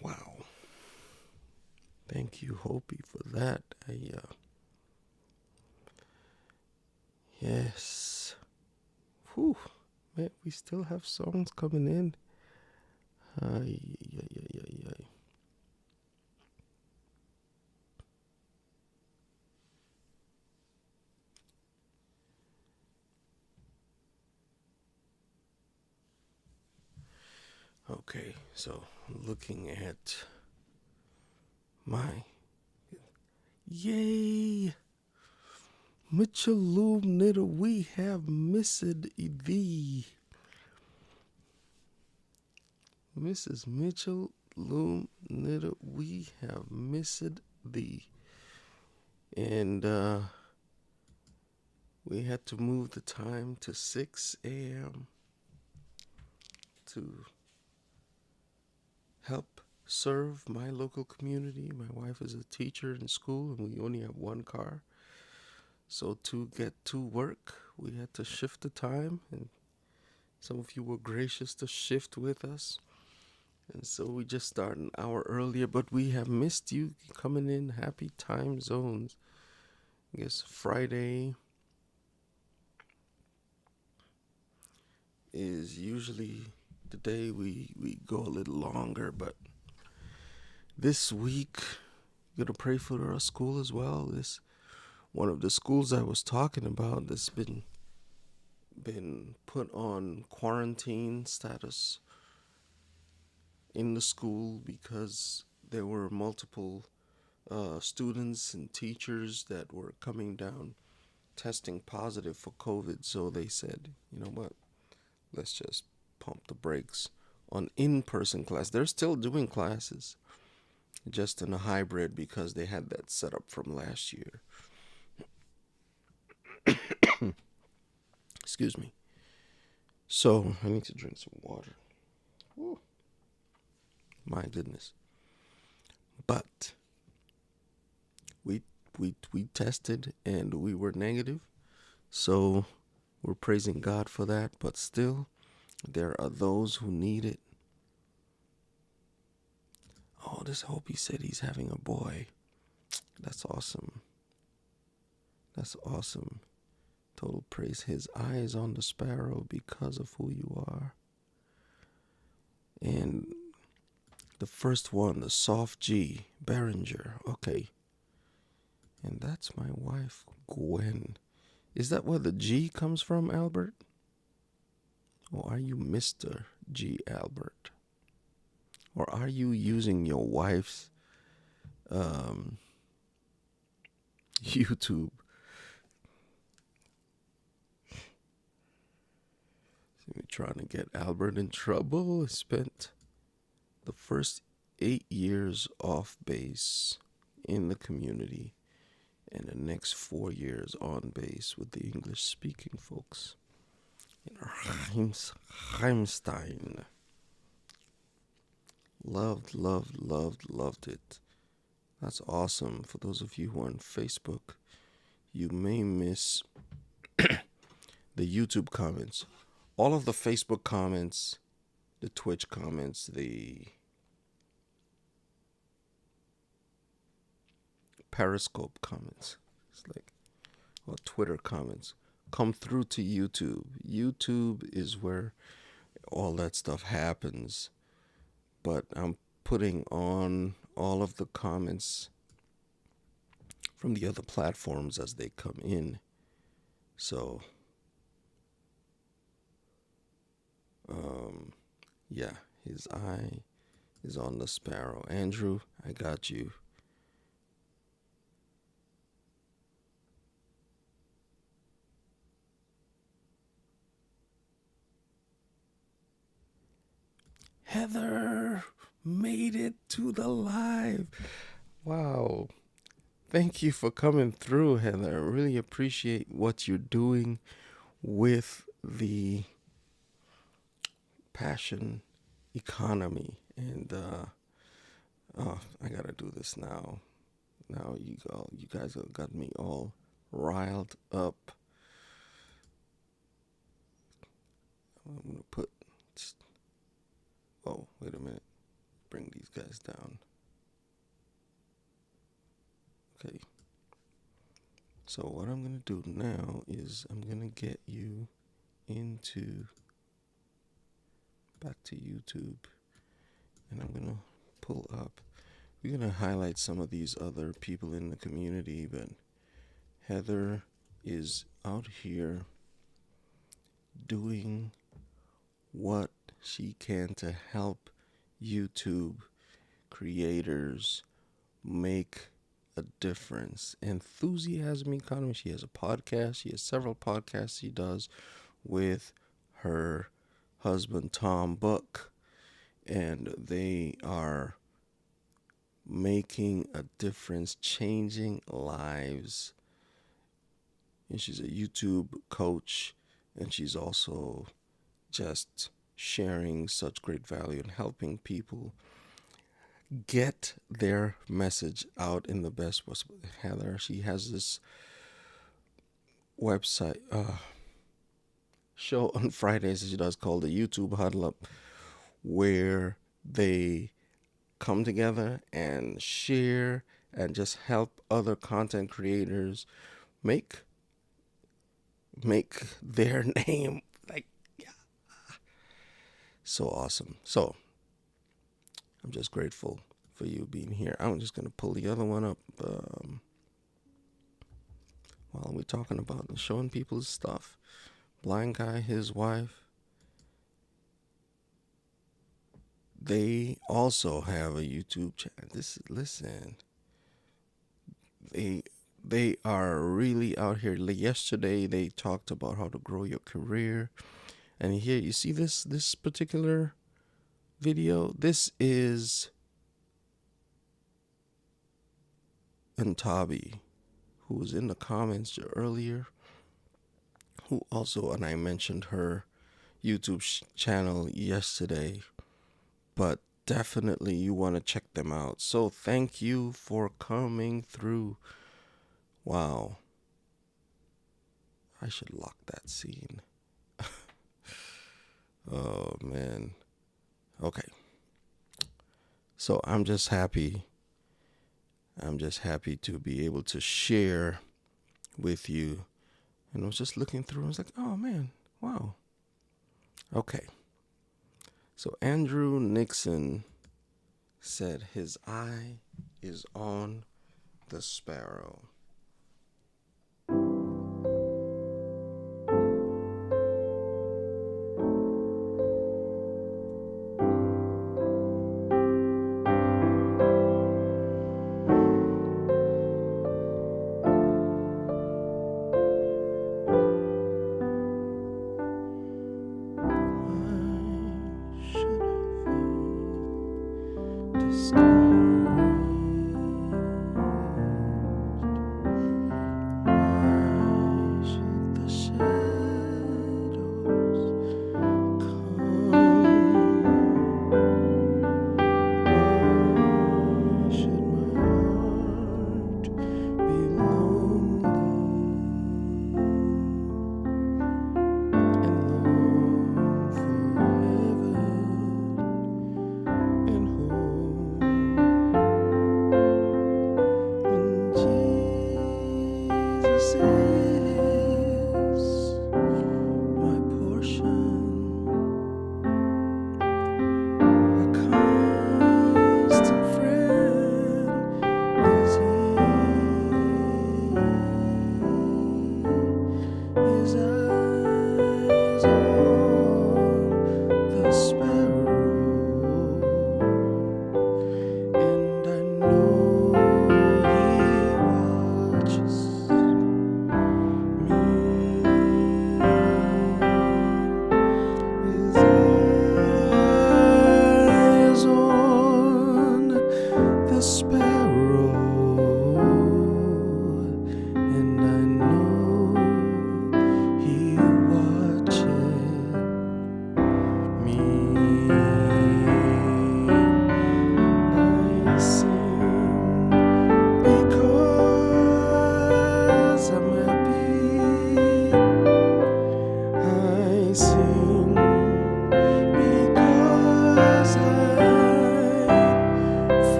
Wow. Thank you, Hopi, for that. Yes. Whew. Man, we still have songs coming in. Ay, ay, ay, ay, ay. Okay, so looking at my yay, Mitchell Loom Knitter, we have missed thee. Mrs. Mitchell Loom Knitter, we have missed thee. And we had to move the time to 6 a.m. to help serve my local community. My wife is a teacher in school, and we only have one car. So to get to work, we had to shift the time, and some of you were gracious to shift with us. And so we just started an hour earlier, but we have missed you coming in. Happy time zones. I guess Friday is usually the day we go a little longer, but this week, I'm gonna pray for our school as well. This one of the schools I was talking about that's been put on quarantine status in the school because there were multiple students and teachers that were coming down testing positive for COVID. So they said, you know what, let's just pump the brakes on in-person class. They're still doing classes, just in a hybrid because they had that set up from last year. Excuse me. So I need to drink some water. Woo. My goodness. But we tested and we were negative. So we're praising God for that. But still, there are those who need it. Oh, this Hopi said he's having a boy. That's awesome. That's awesome. Total praise. His eyes on the sparrow because of who you are. And the first one, the soft G, Behringer. Okay. And that's my wife, Gwen. Is that where the G comes from, Albert? Or are you Mr. G. Albert? Or are you using your wife's YouTube We're trying to get Albert in trouble. He spent the first 8 years off base in the community and the next 4 years on base with the English speaking folks in Heimstein. Loved it. That's awesome. For those of you who are on Facebook, you may miss the YouTube comments. All of the Facebook comments, the Twitch comments, the Periscope comments, it's like, or Twitter comments, come through to YouTube. YouTube is where all that stuff happens. But I'm putting on all of the comments from the other platforms as they come in. So, yeah, his eye is on the sparrow. Andrew, I got you. Heather made it to the live. Wow. Thank you for coming through, Heather. I really appreciate what you're doing with the passion economy. And I gotta do this now. Now you guys have got me all riled up. I'm gonna put. Oh, wait a minute. Bring these guys down. Okay. So what I'm gonna do now is I'm gonna get you back to YouTube, and I'm gonna pull up. We're gonna highlight some of these other people in the community, but Heather is out here doing what she can to help YouTube creators make a difference. Enthusiasm economy. She has a podcast. She has several podcasts she does with her husband Tom Buck, and they are making a difference, changing lives. And she's a YouTube coach, and she's also just sharing such great value and helping people get their message out in the best possible. Heather, she has this website show on Fridays she does called the YouTube Huddle Up, where they come together and share and just help other content creators make their name. Like, yeah. So awesome. So I'm just grateful for you being here. I'm just gonna pull the other one up while we're talking about showing people stuff. Blind guy, his wife, they also have a YouTube channel. Listen, they are really out here. Like yesterday, they talked about how to grow your career, and here you see this particular video. This is Antabi, who was in the comments earlier, who also, and I mentioned her YouTube channel yesterday, but definitely you want to check them out. So thank you for coming through. Wow. I should lock that scene. Oh, man. Okay. So I'm just happy to be able to share with you. And I was just looking through. I was like, oh, man. Wow. Okay. So Andrew Nixon said his eye is on the sparrow.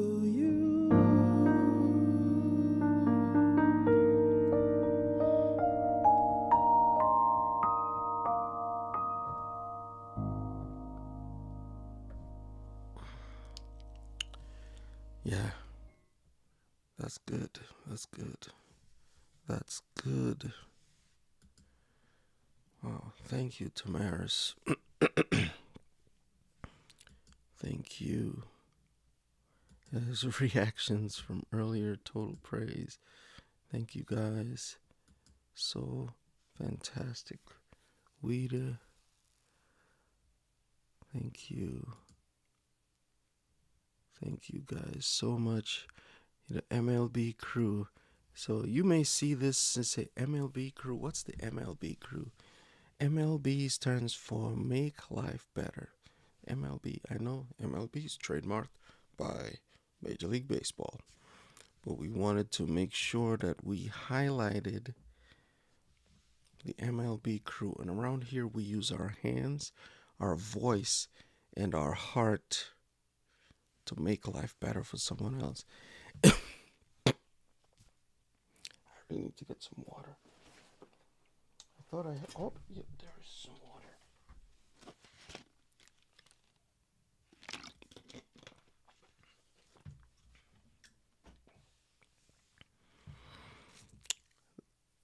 for you. Yeah, that's good. That's good. That's good. Oh, thank you, Tamaris. Thank you. His reactions from earlier, total praise. Thank you guys. So fantastic. Weeda, thank you. Thank you guys so much. The MLB crew. So you may see this and say, MLB crew? What's the MLB crew? MLB stands for Make Life Better. MLB. I know MLB is trademarked by Major League Baseball. But we wanted to make sure that we highlighted the MLB crew. And around here, we use our hands, our voice, and our heart to make life better for someone else. I really need to get some water. I thought I had. Oh, yeah, there is some water.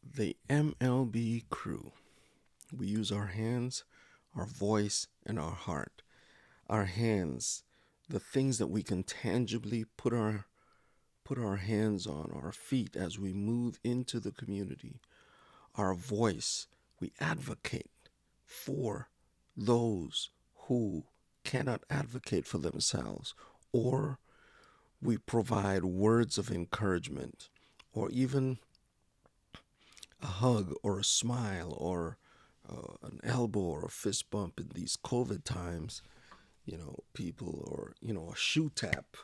The MLB crew. We use our hands, our voice, and our heart. Our hands, the things that we can tangibly put our hands on, our feet as we move into the community. Our voice, we advocate for those who cannot advocate for themselves, or we provide words of encouragement, or even a hug or a smile or an elbow or a fist bump in these COVID times, people, or, a shoe tap,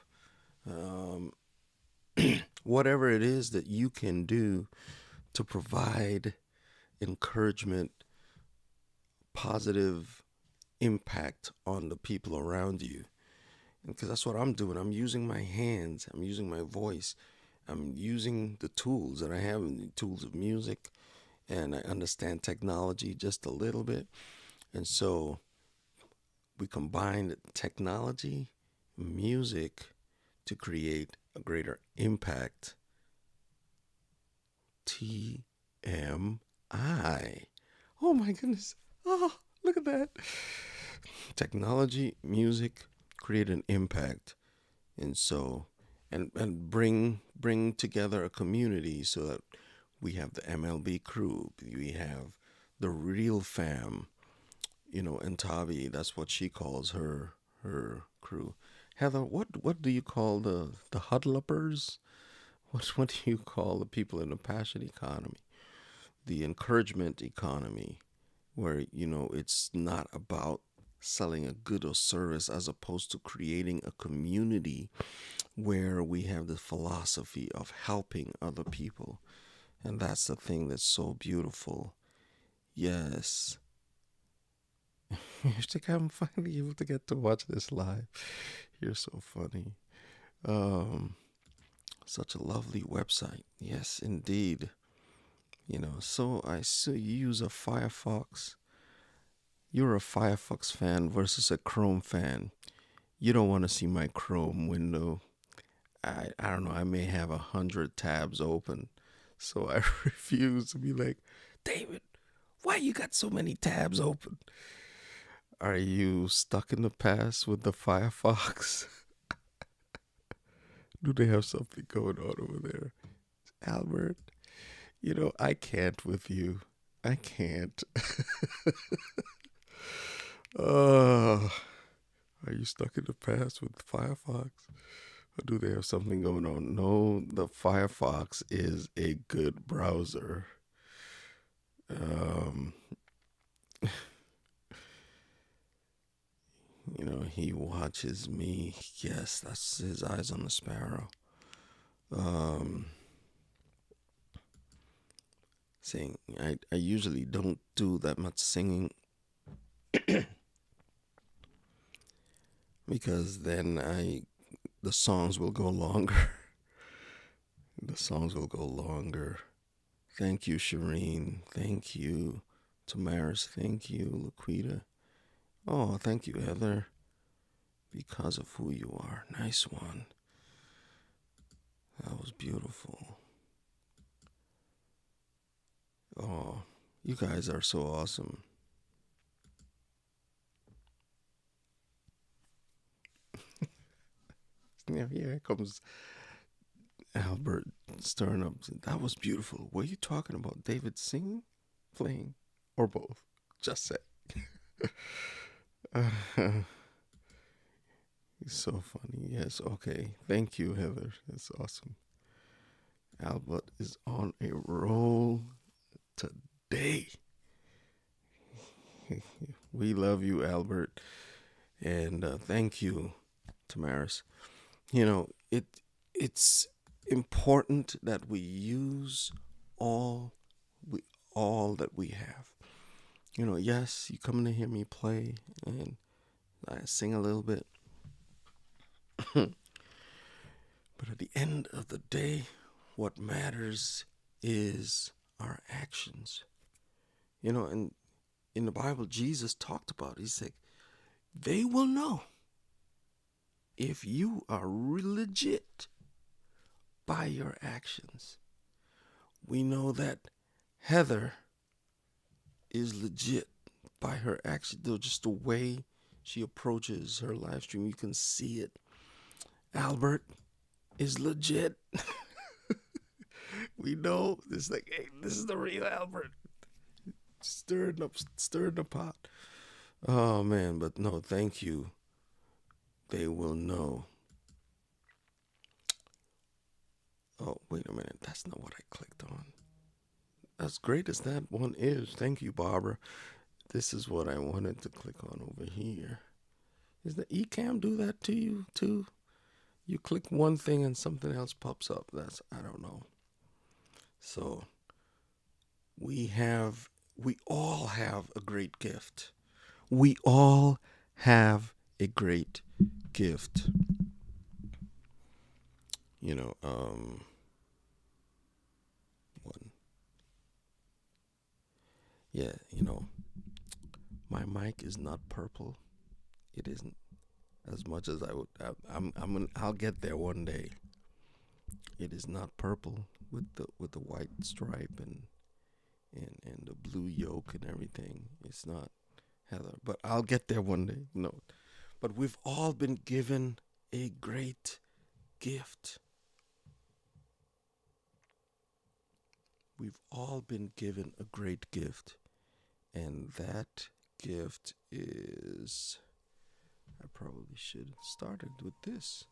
whatever it is that you can do to provide encouragement, positive impact on the people around you. Because that's what I'm doing. I'm using my hands, I'm using my voice, I'm using the tools that I have, the tools of music, and I understand technology just a little bit. And so we combine technology, music to create a greater impact. TMI. Oh my goodness. Oh, look at that. Technology, music, create an impact. And so, and bring together a community so that we have the MLB crew, we have the real fam, and Tavi, that's what she calls her crew. Heather, what do you call the huddle-uppers? What do you call the people in the passion economy? The encouragement economy, where, it's not about selling a good or service, as opposed to creating a community where we have the philosophy of helping other people. And that's the thing that's so beautiful. Yes. I think I'm finally able to get to watch this live. You're so funny. Such a lovely website. Yes, indeed. So I see you use a Firefox. You're a Firefox fan versus a Chrome fan. You don't want to see my Chrome window. I don't know. I may have 100 tabs open. So I refuse to be like, David, why you got so many tabs open? Are you stuck in the past with the Firefox? Do they have something going on over there? Albert, I can't with you. I can't. uh, are you stuck in the past with Firefox? Or do they have something going on? No, the Firefox is a good browser. Um, he watches me. Yes, that's his eyes on the sparrow. Saying I usually don't do that much singing because then I the songs will go longer. The songs will go longer. Thank you, Shireen. Thank you, Tamaris. Thank you, Laquita. Oh, thank you, Heather. Because of who you are. Nice one. That was beautiful. Oh, you guys are so awesome. Yeah, here comes Albert stirring up. That was beautiful. Were you talking about David singing, playing, or both? Just say. He's so funny. Yes, okay. Thank you, Heather. That's awesome. Albert is on a roll today. We love you, Albert. And thank you, Tamaris. You know, it's important that we use all we all that we have. You know, yes, you come to hear me play and I sing a little bit. But at the end of the day, what matters is our actions. You know, and in the Bible, Jesus talked about it. He said, they will know if you are legit by your actions. We know that Heather is legit by her action. Just the way she approaches her live stream, you can see it. Albert is legit. We know this. Like, hey, this is the real Albert. Stirring the pot. Oh man, but no, thank you. They will know. Oh, wait a minute. That's not what I clicked on. As great as that one is, thank you, Barbara. This is what I wanted to click on over here. Is the Ecamm do that to you too? You click one thing and something else pops up. I don't know. So we all have a great gift. We all have a great gift. You know, one. Yeah, you know, my mic is not purple. It isn't as much as I would. I'll get there one day. It is not purple with the white stripe and the blue yoke and everything. It's not Heather, but I'll get there one day. No, but we've all been given a great gift. We've all been given a great gift, and that gift is. I probably should have started with this.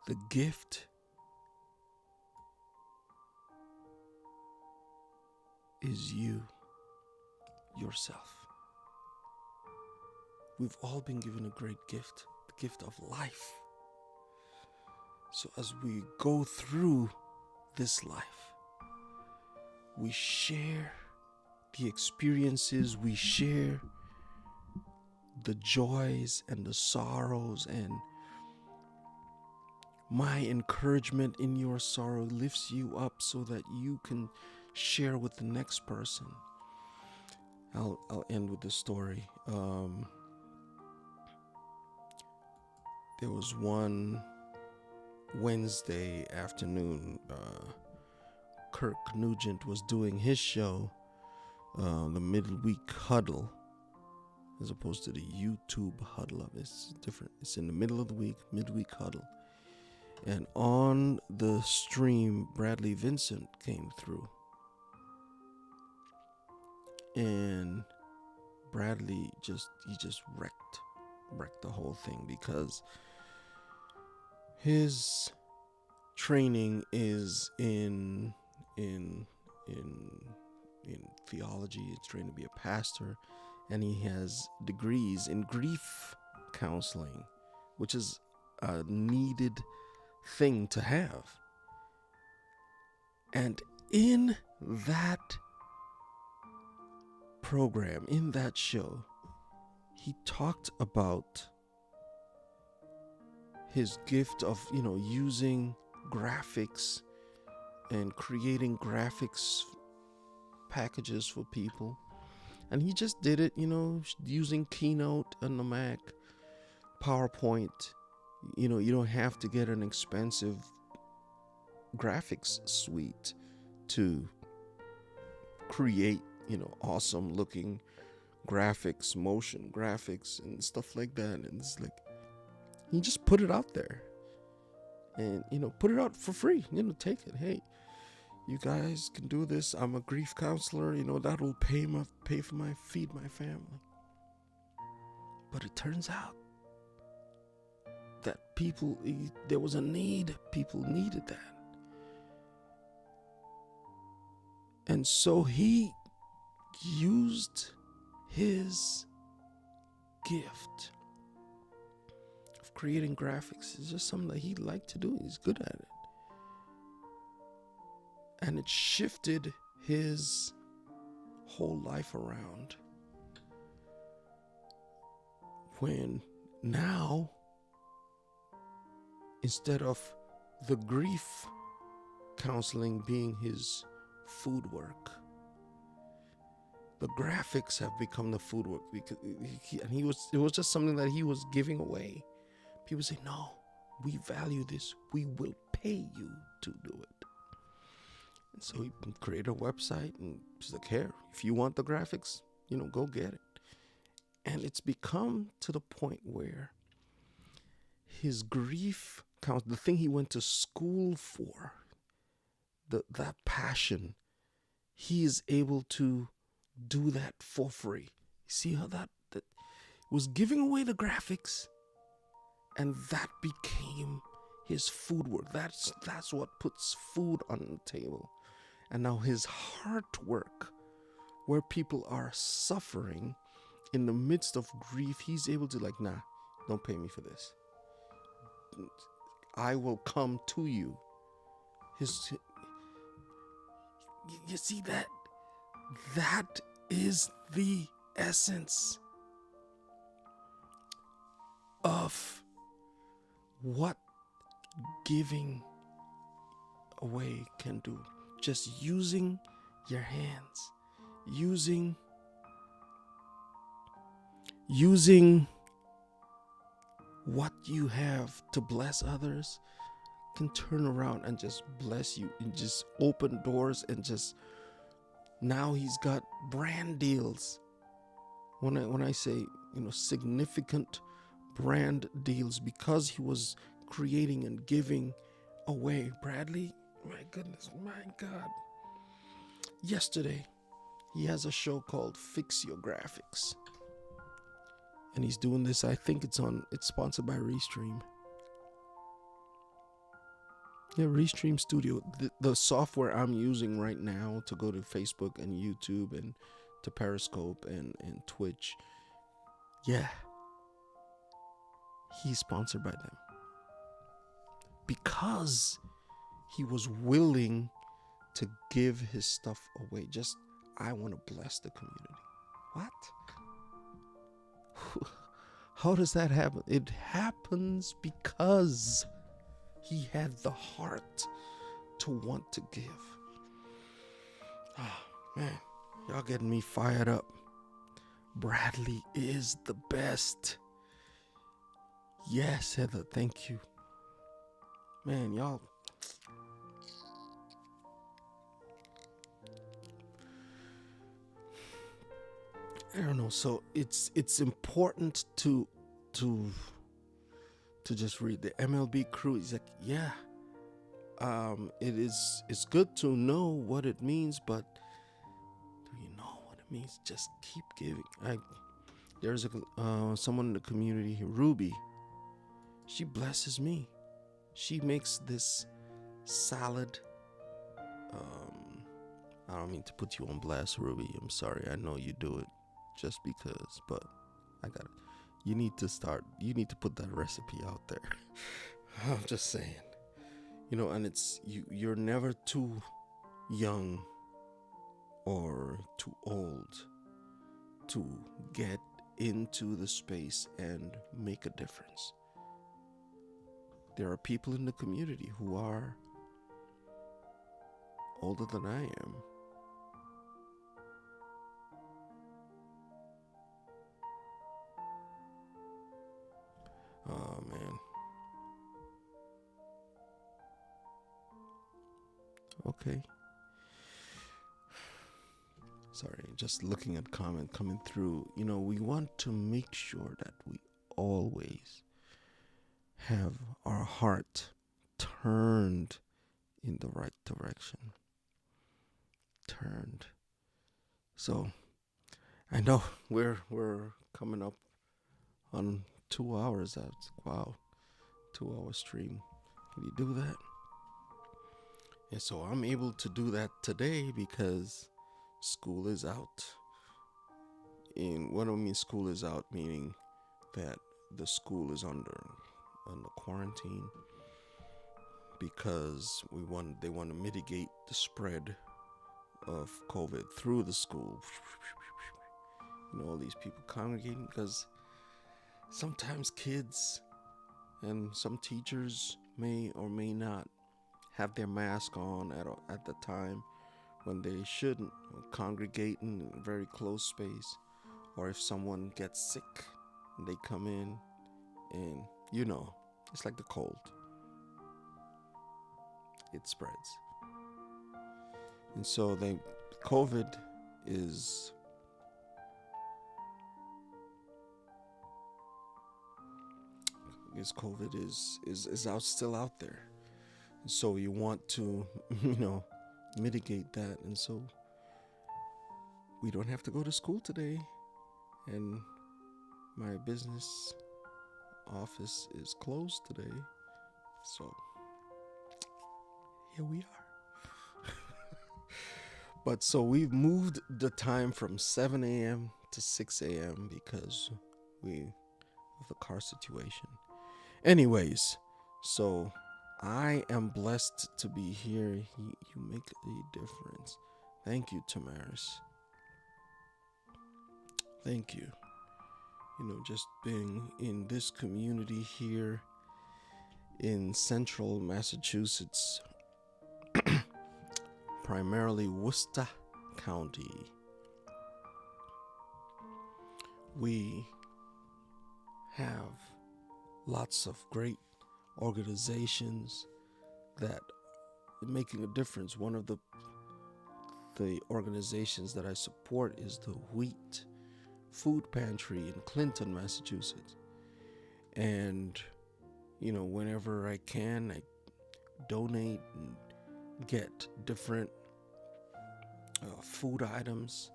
The gift is you, yourself. We've all been given a great gift, the gift of life. So as we go through this life, we share the experiences, we share the joys and the sorrows, and my encouragement in your sorrow lifts you up so that you can share with the next person. I'll end with this story. There was one Wednesday afternoon, Kirk Nugent was doing his show, the midweek huddle, as opposed to the YouTube huddle. It's different. It's in the middle of the week, midweek huddle. And on the stream, Bradley Vincent came through. And Bradley just wrecked the whole thing, because his training is in theology. He's trained to be a pastor, and he has degrees in grief counseling, which is a needed thing to have. And in that program, in that show, he talked about his gift of, using graphics and creating graphics packages for people. And he just did it, using Keynote on the Mac, PowerPoint. You don't have to get an expensive graphics suite to create, awesome looking graphics, motion graphics and stuff like that. And it's like, he just put it out there and, put it out for free, take it. Hey, you guys can do this. I'm a grief counselor, that will feed my family. But it turns out that there was a need. People needed that. And so he used his gift of creating graphics. It's just something that he liked to do. He's good at it. And it shifted his whole life around. When now, instead of the grief counseling being his food work, the graphics have become the food work. Because it was just something that he was giving away. People say, no, we value this. We will pay you to do it. And so he created a website and he's like, here, if you want the graphics, go get it. And it's become to the point where his grief the thing he went to school for, that passion, he is able to do that for free. See how that was giving away the graphics, and that became his food work. That's what puts food on the table. And now his heart work, where people are suffering in the midst of grief, he's able to nah, don't pay me for this. I will come to you. You see that? That is the essence of what giving away can do. Just using your hands, using what you have to bless others can turn around and just bless you and just open doors. And just now he's got brand deals. When I say, significant brand deals, because he was creating and giving away. Bradley, my goodness, my God. Yesterday, he has a show called Fix Your Graphics. And he's doing this, I think it's sponsored by Restream. Yeah, Restream Studio, the software I'm using right now to go to Facebook and YouTube and to Periscope and Twitch. Yeah. He's sponsored by them. Because he was willing to give his stuff away. Just, I want to bless the community. What? How does that happen? It happens because he had the heart to want to give. Oh, man. Y'all getting me fired up. Bradley is the best. Yes, Heather, thank you. Man, y'all. I don't know. So it's important to just read the MLB crew. He's like, yeah, it's good to know what it means, but do you know what it means? Just keep giving. There's someone in the community here, Ruby. She blesses me. She makes this salad. I don't mean to put you on blast, Ruby. I'm sorry. I know you do it just because, but I got it. You need to put that recipe out there. I'm just saying. And it's you're never too young or too old to get into the space and make a difference. There are people in the community who are older than I am. Oh man. Okay. Sorry, just looking at comment coming through. We want to make sure that we always have our heart turned in the right direction. Turned. So I know we're coming up on 2 hours. That's wow, 2 hour stream. Can you do that? And so I'm able to do that today because school is out. And what I mean school is out, meaning that the school is under quarantine because they want to mitigate the spread of COVID through the school. All these people congregating because sometimes kids and some teachers may or may not have their mask on at the time when they shouldn't congregate in a very close space, or if someone gets sick and they come in and it's like the cold, it spreads. And so COVID is out, still out there. And so you want to mitigate that, and so we don't have to go to school today, and my business office is closed today, so here we are. But so we've moved the time from 7 a.m. to 6 a.m. because of the car situation. Anyways, so I am blessed to be here. You make a difference. Thank you, Tamaris. Thank you. Just being in this community here in central Massachusetts, primarily Worcester County, we have lots of great organizations that are making a difference. One of the organizations that I support is the Wheat Food Pantry in Clinton, Massachusetts. And whenever I can, I donate and get different food items,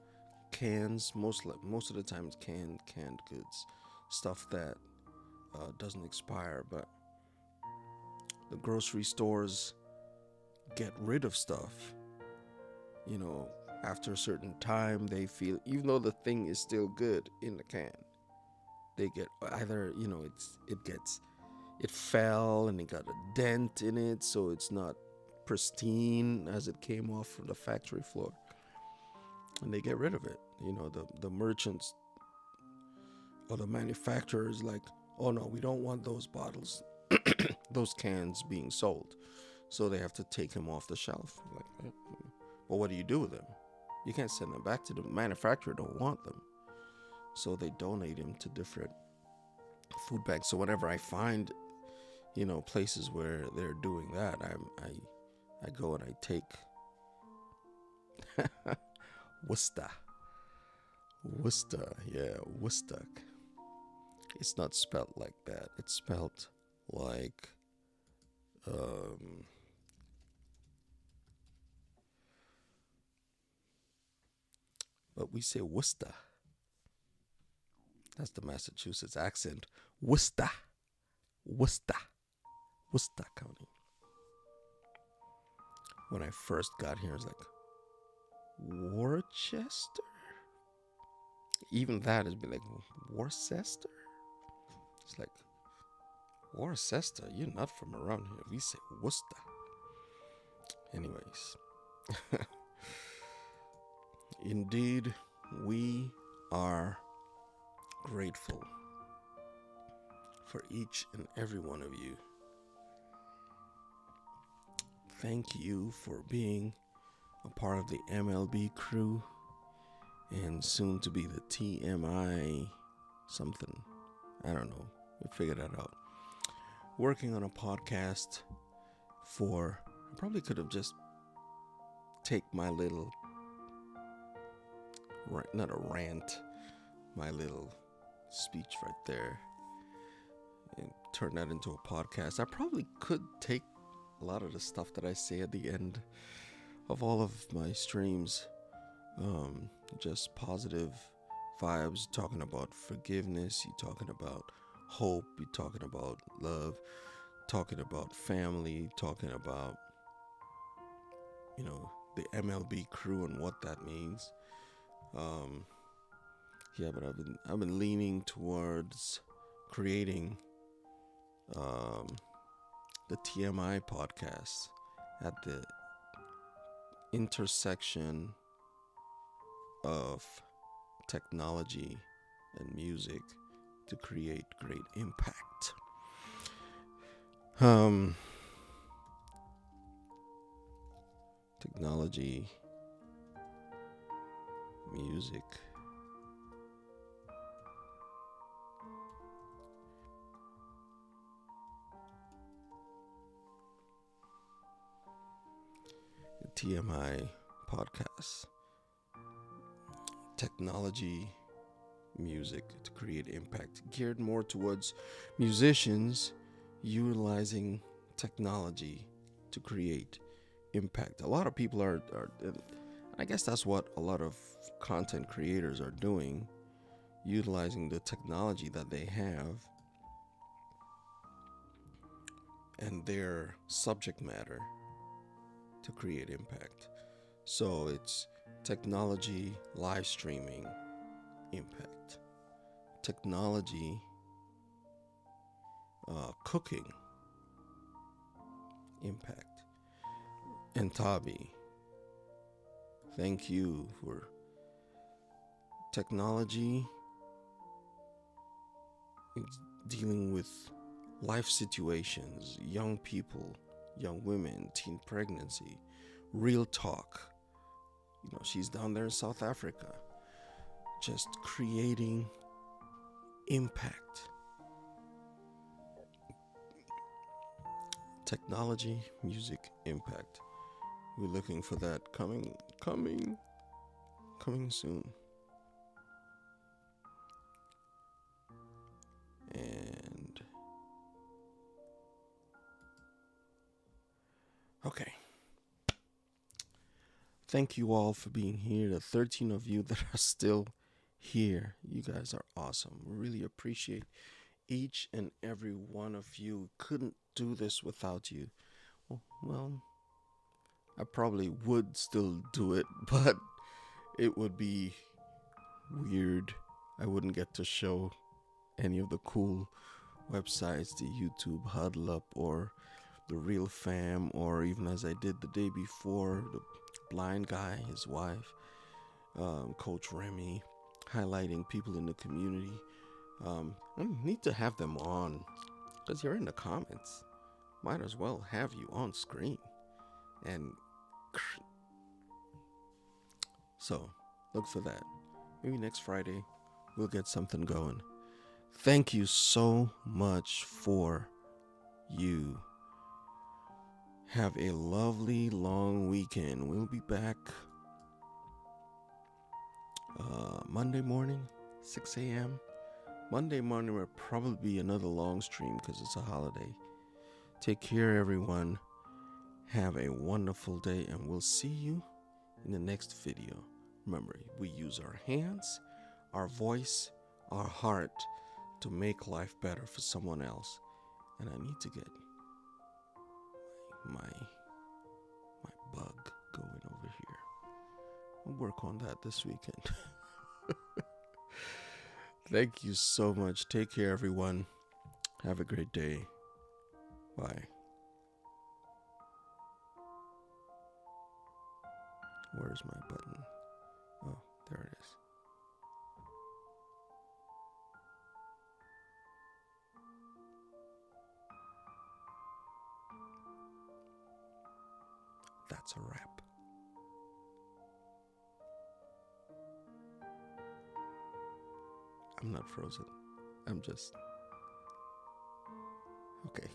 cans. Most of the time it's canned goods, stuff that doesn't expire. But the grocery stores get rid of stuff. After a certain time, they feel, even though the thing is still good in the can, they get either it fell and it got a dent in it, so it's not pristine as it came off from the factory floor, and they get rid of it. The merchants or the manufacturers like, oh no, we don't want those bottles, those cans being sold, so they have to take them off the shelf. Like, well, what do you do with them? You can't send them back to the manufacturer. Don't want them, so they donate them to different food banks. So whenever I find places where they're doing that, I go and I take Worcester, yeah, Worcester. It's not spelled like that. It's spelled like but we say Worcester. That's the Massachusetts accent. Worcester County. When I first got here, I was like, Worcester? Even that has been like, Worcester? It's like, Worcester, you're not from around here. We say Worcester. Anyways. Indeed, we are grateful for each and every one of you. Thank you for being a part of the MLB crew and soon to be the TMI something. I don't know. We'll figure that out. Working on a podcast I probably could have just take my little, not a rant, my little speech right there and turn that into a podcast. I probably could take a lot of the stuff that I say at the end of all of my streams, just positive vibes, talking about forgiveness, you're talking about hope, you're talking about love, talking about family, talking about, the MLB crew and what that means. But I've been leaning towards creating the TMI podcast at the intersection of technology and music to create great impact. Technology, music, TMI podcast, technology, music to create impact, geared more towards musicians utilizing technology to create impact. A lot of people are I guess that's what a lot of content creators are doing, utilizing the technology that they have and their subject matter to create impact. So it's technology, live streaming, impact. Technology, cooking, impact. And Tabi, thank you for technology. It's dealing with life situations, young people, young women, teen pregnancy, real talk. She's down there in South Africa, just creating impact. Technology, music, impact. We're looking for that coming soon. And okay. Thank you all for being here. The 13 of you that are still here, you guys are awesome. Really appreciate each and every one of you. Couldn't do this without you. Well, I probably would still do it, but it would be weird. I wouldn't get to show any of the cool websites, the YouTube Huddle Up or the Real Fam, or even as I did the day before, the blind guy, his wife, Coach Remy, highlighting people in the community. I need to have them on because you're in the comments. Might as well have you on screen. And so look for that. Maybe next Friday we'll get something going. Thank you so much for you. Have a lovely long weekend. We'll be back Monday morning, 6 a.m. Monday morning will probably be another long stream because it's a holiday. Take care, everyone. Have a wonderful day, and we'll see you in the next video. Remember, we use our hands, our voice, our heart to make life better for someone else. And I need to get my bug going over here. I'll work on that this weekend. Thank you so much. Take care, everyone. Have a great day. Bye. Where's my button? Oh, there it is. That's a wrap. I'm not frozen. I'm just... Okay.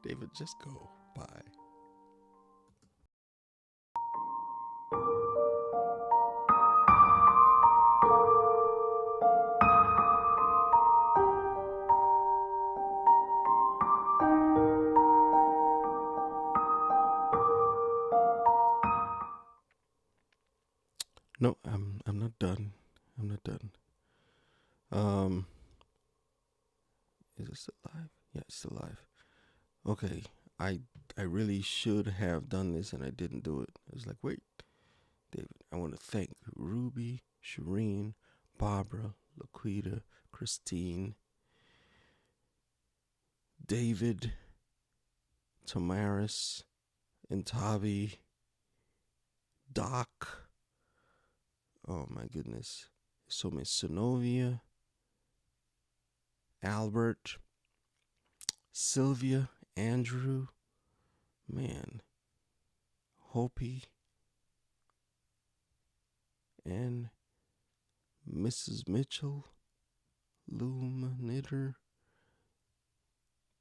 David, just go. Bye. No, I'm not done. I'm not done. Um, is it still live? Yeah, it's still live. Okay, I I really should have done this and I didn't do it. I was like, wait, David, I want to thank Ruby, Shireen, Barbara, Laquita, Christine, David, Tamaris, Intavi, Doc. Oh my goodness. So Miss Sonovia, Albert, Sylvia, Andrew, man, Hopi, and Mrs. Mitchell, Luma Knitter,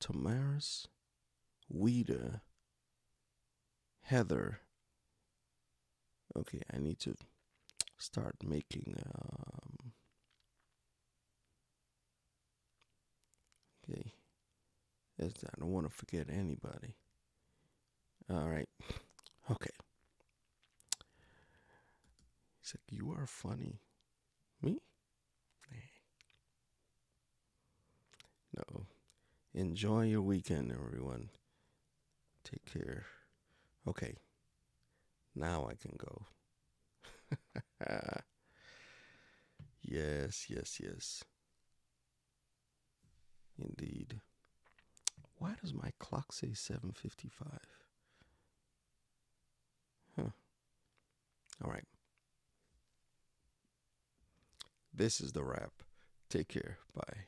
Tamaris, Weeda, Heather. Okay, I need to start making. Okay, I don't want to forget anybody. All right. Okay. He's like, you are funny. Me? No. Enjoy your weekend, everyone. Take care. Okay. Now I can go. Yes, yes, yes. Indeed. Why does my clock say 7:55? Huh. All right. This is the wrap. Take care. Bye.